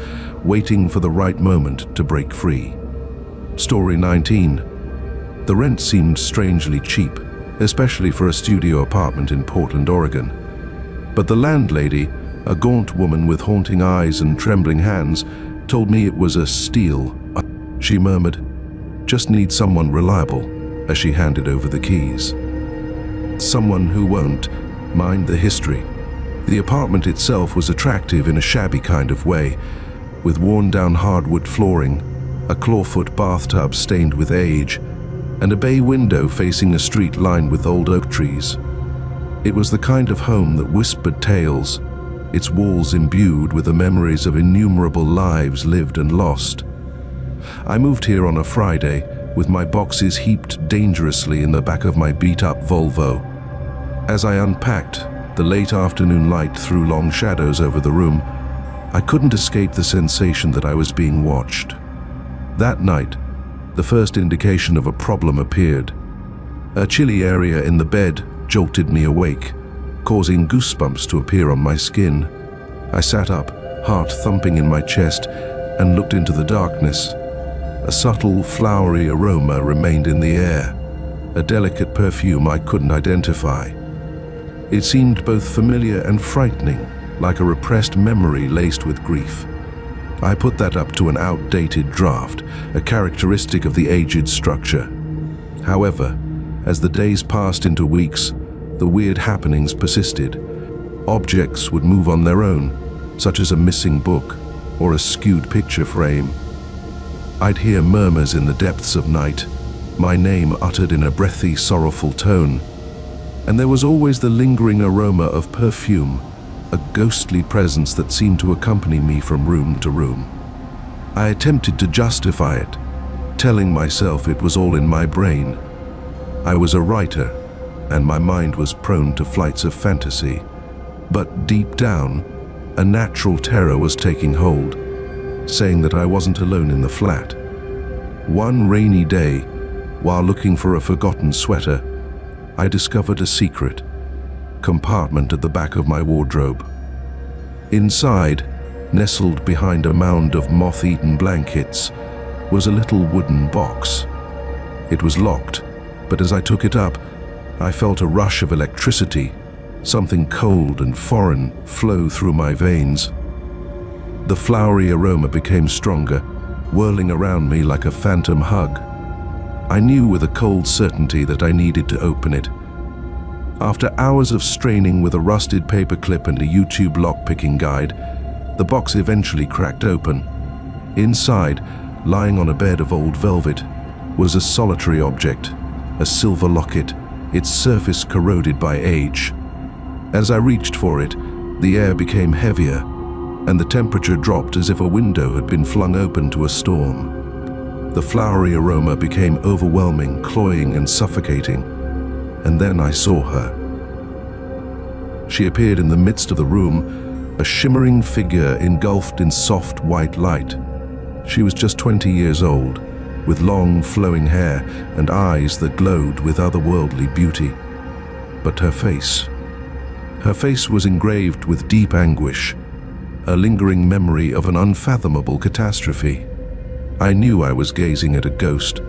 waiting for the right moment to break free. Story 19. The rent seemed strangely cheap, especially for a studio apartment in Portland, Oregon. But the landlady, a gaunt woman with haunting eyes and trembling hands, told me it was a steal. She murmured, "Just need someone reliable," as she handed over the keys. Someone who won't mind the history. The apartment itself was attractive in a shabby kind of way, with worn-down hardwood flooring, a clawfoot bathtub stained with age, and a bay window facing a street lined with old oak trees. It was the kind of home that whispered tales, its walls imbued with the memories of innumerable lives lived and lost. I moved here on a Friday, with my boxes heaped dangerously in the back of my beat-up Volvo. As I unpacked, the late afternoon light threw long shadows over the room. I couldn't escape the sensation that I was being watched. That night, the first indication of a problem appeared. A chilly area in the bed jolted me awake, causing goosebumps to appear on my skin. I sat up, heart thumping in my chest, and looked into the darkness. A subtle, flowery aroma remained in the air, a delicate perfume I couldn't identify. It seemed both familiar and frightening, like a repressed memory laced with grief. I put that up to an outdated draft, a characteristic of the aged structure. However, as the days passed into weeks, the weird happenings persisted. Objects would move on their own, such as a missing book or a skewed picture frame. I'd hear murmurs in the depths of night, my name uttered in a breathy, sorrowful tone. And there was always the lingering aroma of perfume, a ghostly presence that seemed to accompany me from room to room. I attempted to justify it, telling myself it was all in my brain. I was a writer, and my mind was prone to flights of fantasy. But deep down, a natural terror was taking hold, saying that I wasn't alone in the flat. One rainy day, while looking for a forgotten sweater, I discovered a secret compartment at the back of my wardrobe. Inside, nestled behind a mound of moth-eaten blankets, was a little wooden box. It was locked, but as I took it up, I felt a rush of electricity, something cold and foreign flow through my veins. The flowery aroma became stronger, whirling around me like a phantom hug. I knew with a cold certainty that I needed to open it. After hours of straining with a rusted paperclip and a YouTube lock-picking guide, the box eventually cracked open. Inside, lying on a bed of old velvet, was a solitary object, a silver locket, its surface corroded by age. As I reached for it, the air became heavier, and the temperature dropped as if a window had been flung open to a storm. The flowery aroma became overwhelming, cloying and suffocating, and then I saw her. She appeared in the midst of the room, a shimmering figure engulfed in soft white light. She was just 20 years old, with long flowing hair and eyes that glowed with otherworldly beauty. But her face was engraved with deep anguish, a lingering memory of an unfathomable catastrophe. I knew I was gazing at a ghost.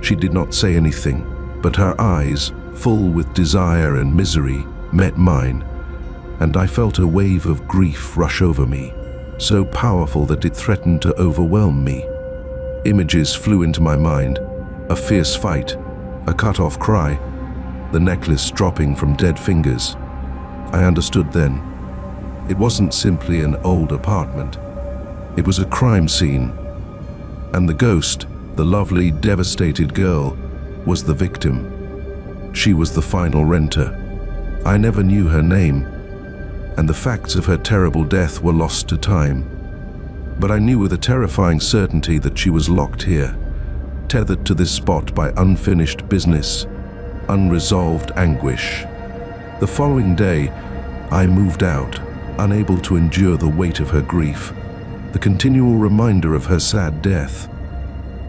She did not say anything, but her eyes, full with desire and misery, met mine. and I felt a wave of grief rush over me, so powerful that it threatened to overwhelm me. Images flew into my mind: a fierce fight, a cut-off cry, the necklace dropping from dead fingers. I understood then. It wasn't simply an old apartment. It was a crime scene. And the ghost, the lovely, devastated girl, was the victim. She was the final renter. I never knew her name, and the facts of her terrible death were lost to time. But I knew with a terrifying certainty that she was locked here, tethered to this spot by unfinished business, unresolved anguish. The following day, I moved out, unable to endure the weight of her grief, the continual reminder of her sad death.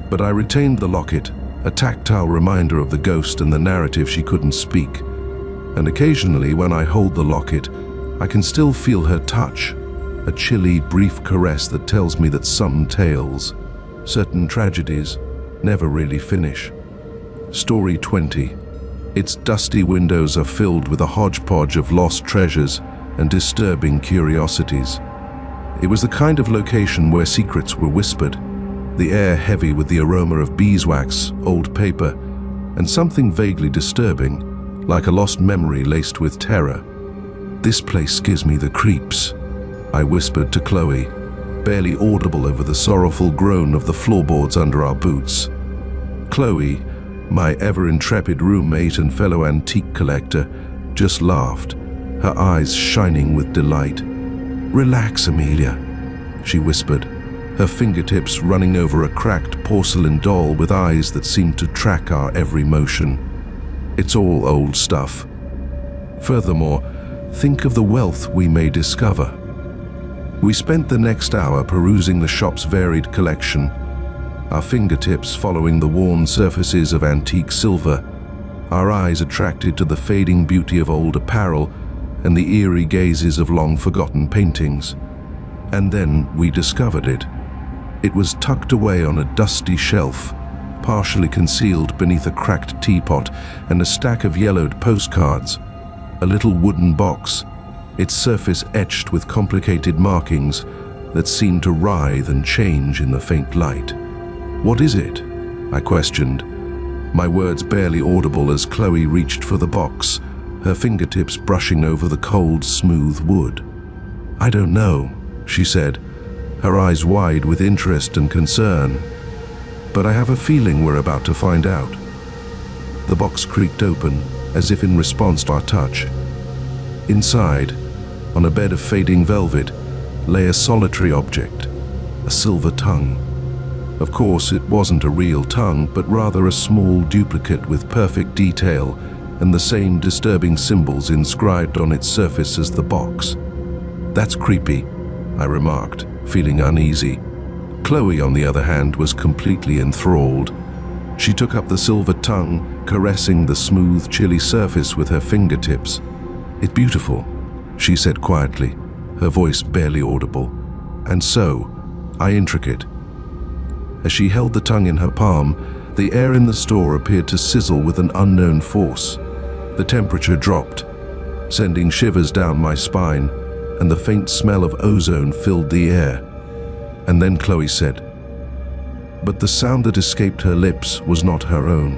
But I retained the locket, a tactile reminder of the ghost and the narrative she couldn't speak. And occasionally, when I hold the locket, I can still feel her touch, a chilly, brief caress that tells me that some tales, certain tragedies, never really finish. Story 20. Its dusty windows are filled with a hodgepodge of lost treasures and disturbing curiosities. It was the kind of location where secrets were whispered, the air heavy with the aroma of beeswax, old paper, and something vaguely disturbing, like a lost memory laced with terror. "This place gives me the creeps," I whispered to Chloe, barely audible over the sorrowful groan of the floorboards under our boots. Chloe, my ever-intrepid roommate and fellow antique collector, just laughed, her eyes shining with delight. "Relax, Amelia," she whispered, her fingertips running over a cracked porcelain doll with eyes that seemed to track our every motion. "It's all old stuff. Furthermore, think of the wealth we may discover." We spent the next hour perusing the shop's varied collection, our fingertips following the worn surfaces of antique silver, our eyes attracted to the fading beauty of old apparel and the eerie gazes of long-forgotten paintings. And then we discovered it. It was tucked away on a dusty shelf, partially concealed beneath a cracked teapot and a stack of yellowed postcards. A little wooden box, its surface etched with complicated markings that seemed to writhe and change in the faint light. "What is it?" I questioned, my words barely audible as Chloe reached for the box, her fingertips brushing over the cold, smooth wood. "I don't know," she said, her eyes wide with interest and concern. "But I have a feeling we're about to find out." The box creaked open, as if in response to our touch. Inside, on a bed of fading velvet, lay a solitary object, a silver tongue. Of course, it wasn't a real tongue, but rather a small duplicate with perfect detail and the same disturbing symbols inscribed on its surface as the box. "That's creepy," I remarked, feeling uneasy. Chloe, on the other hand, was completely enthralled. She took up the silver tongue, caressing the smooth, chilly surface with her fingertips. "It's beautiful," she said quietly, her voice barely audible. "And so, intricate." As she held the tongue in her palm, the air in the store appeared to sizzle with an unknown force. The temperature dropped, sending shivers down my spine, and the faint smell of ozone filled the air. And then Chloe said, but the sound that escaped her lips was not her own.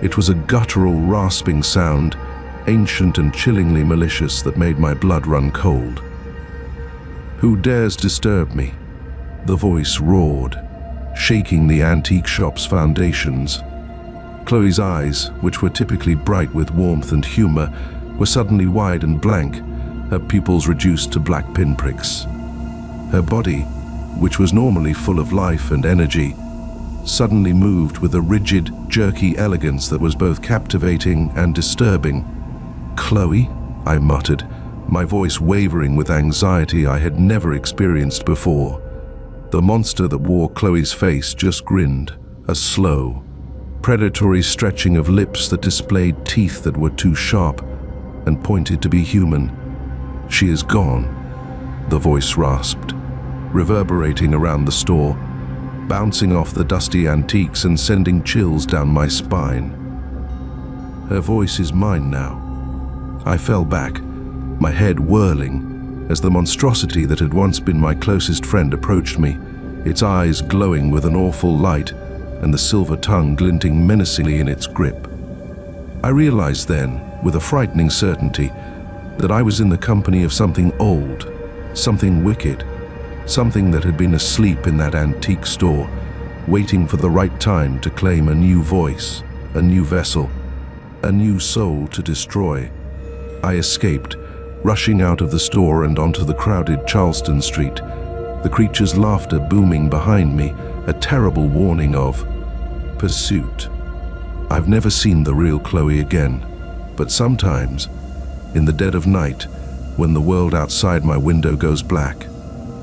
It was a guttural, rasping sound, ancient and chillingly malicious, that made my blood run cold. "Who dares disturb me?" the voice roared, shaking the antique shop's foundations. Chloe's eyes, which were typically bright with warmth and humor, were suddenly wide and blank, her pupils reduced to black pinpricks. Her body, which was normally full of life and energy, suddenly moved with a rigid, jerky elegance that was both captivating and disturbing. "Chloe?" I muttered, my voice wavering with anxiety I had never experienced before. The monster that wore Chloe's face just grinned, a slow, predatory stretching of lips that displayed teeth that were too sharp and pointed to be human. "She is gone," the voice rasped, reverberating around the store, bouncing off the dusty antiques and sending chills down my spine. "Her voice is mine now." I fell back, my head whirling as the monstrosity that had once been my closest friend approached me, its eyes glowing with an awful light and the silver tongue glinting menacingly in its grip. I realized then, with a frightening certainty, that I was in the company of something old, something wicked, something that had been asleep in that antique store, waiting for the right time to claim a new voice, a new vessel, a new soul to destroy. I escaped, rushing out of the store and onto the crowded Charleston Street, the creature's laughter booming behind me, a terrible warning of pursuit. I've never seen the real Chloe again, but sometimes, in the dead of night, when the world outside my window goes black,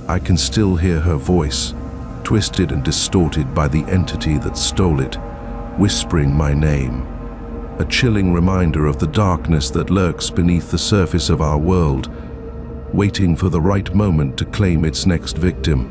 I can still hear her voice, twisted and distorted by the entity that stole it, whispering my name. A chilling reminder of the darkness that lurks beneath the surface of our world, waiting for the right moment to claim its next victim.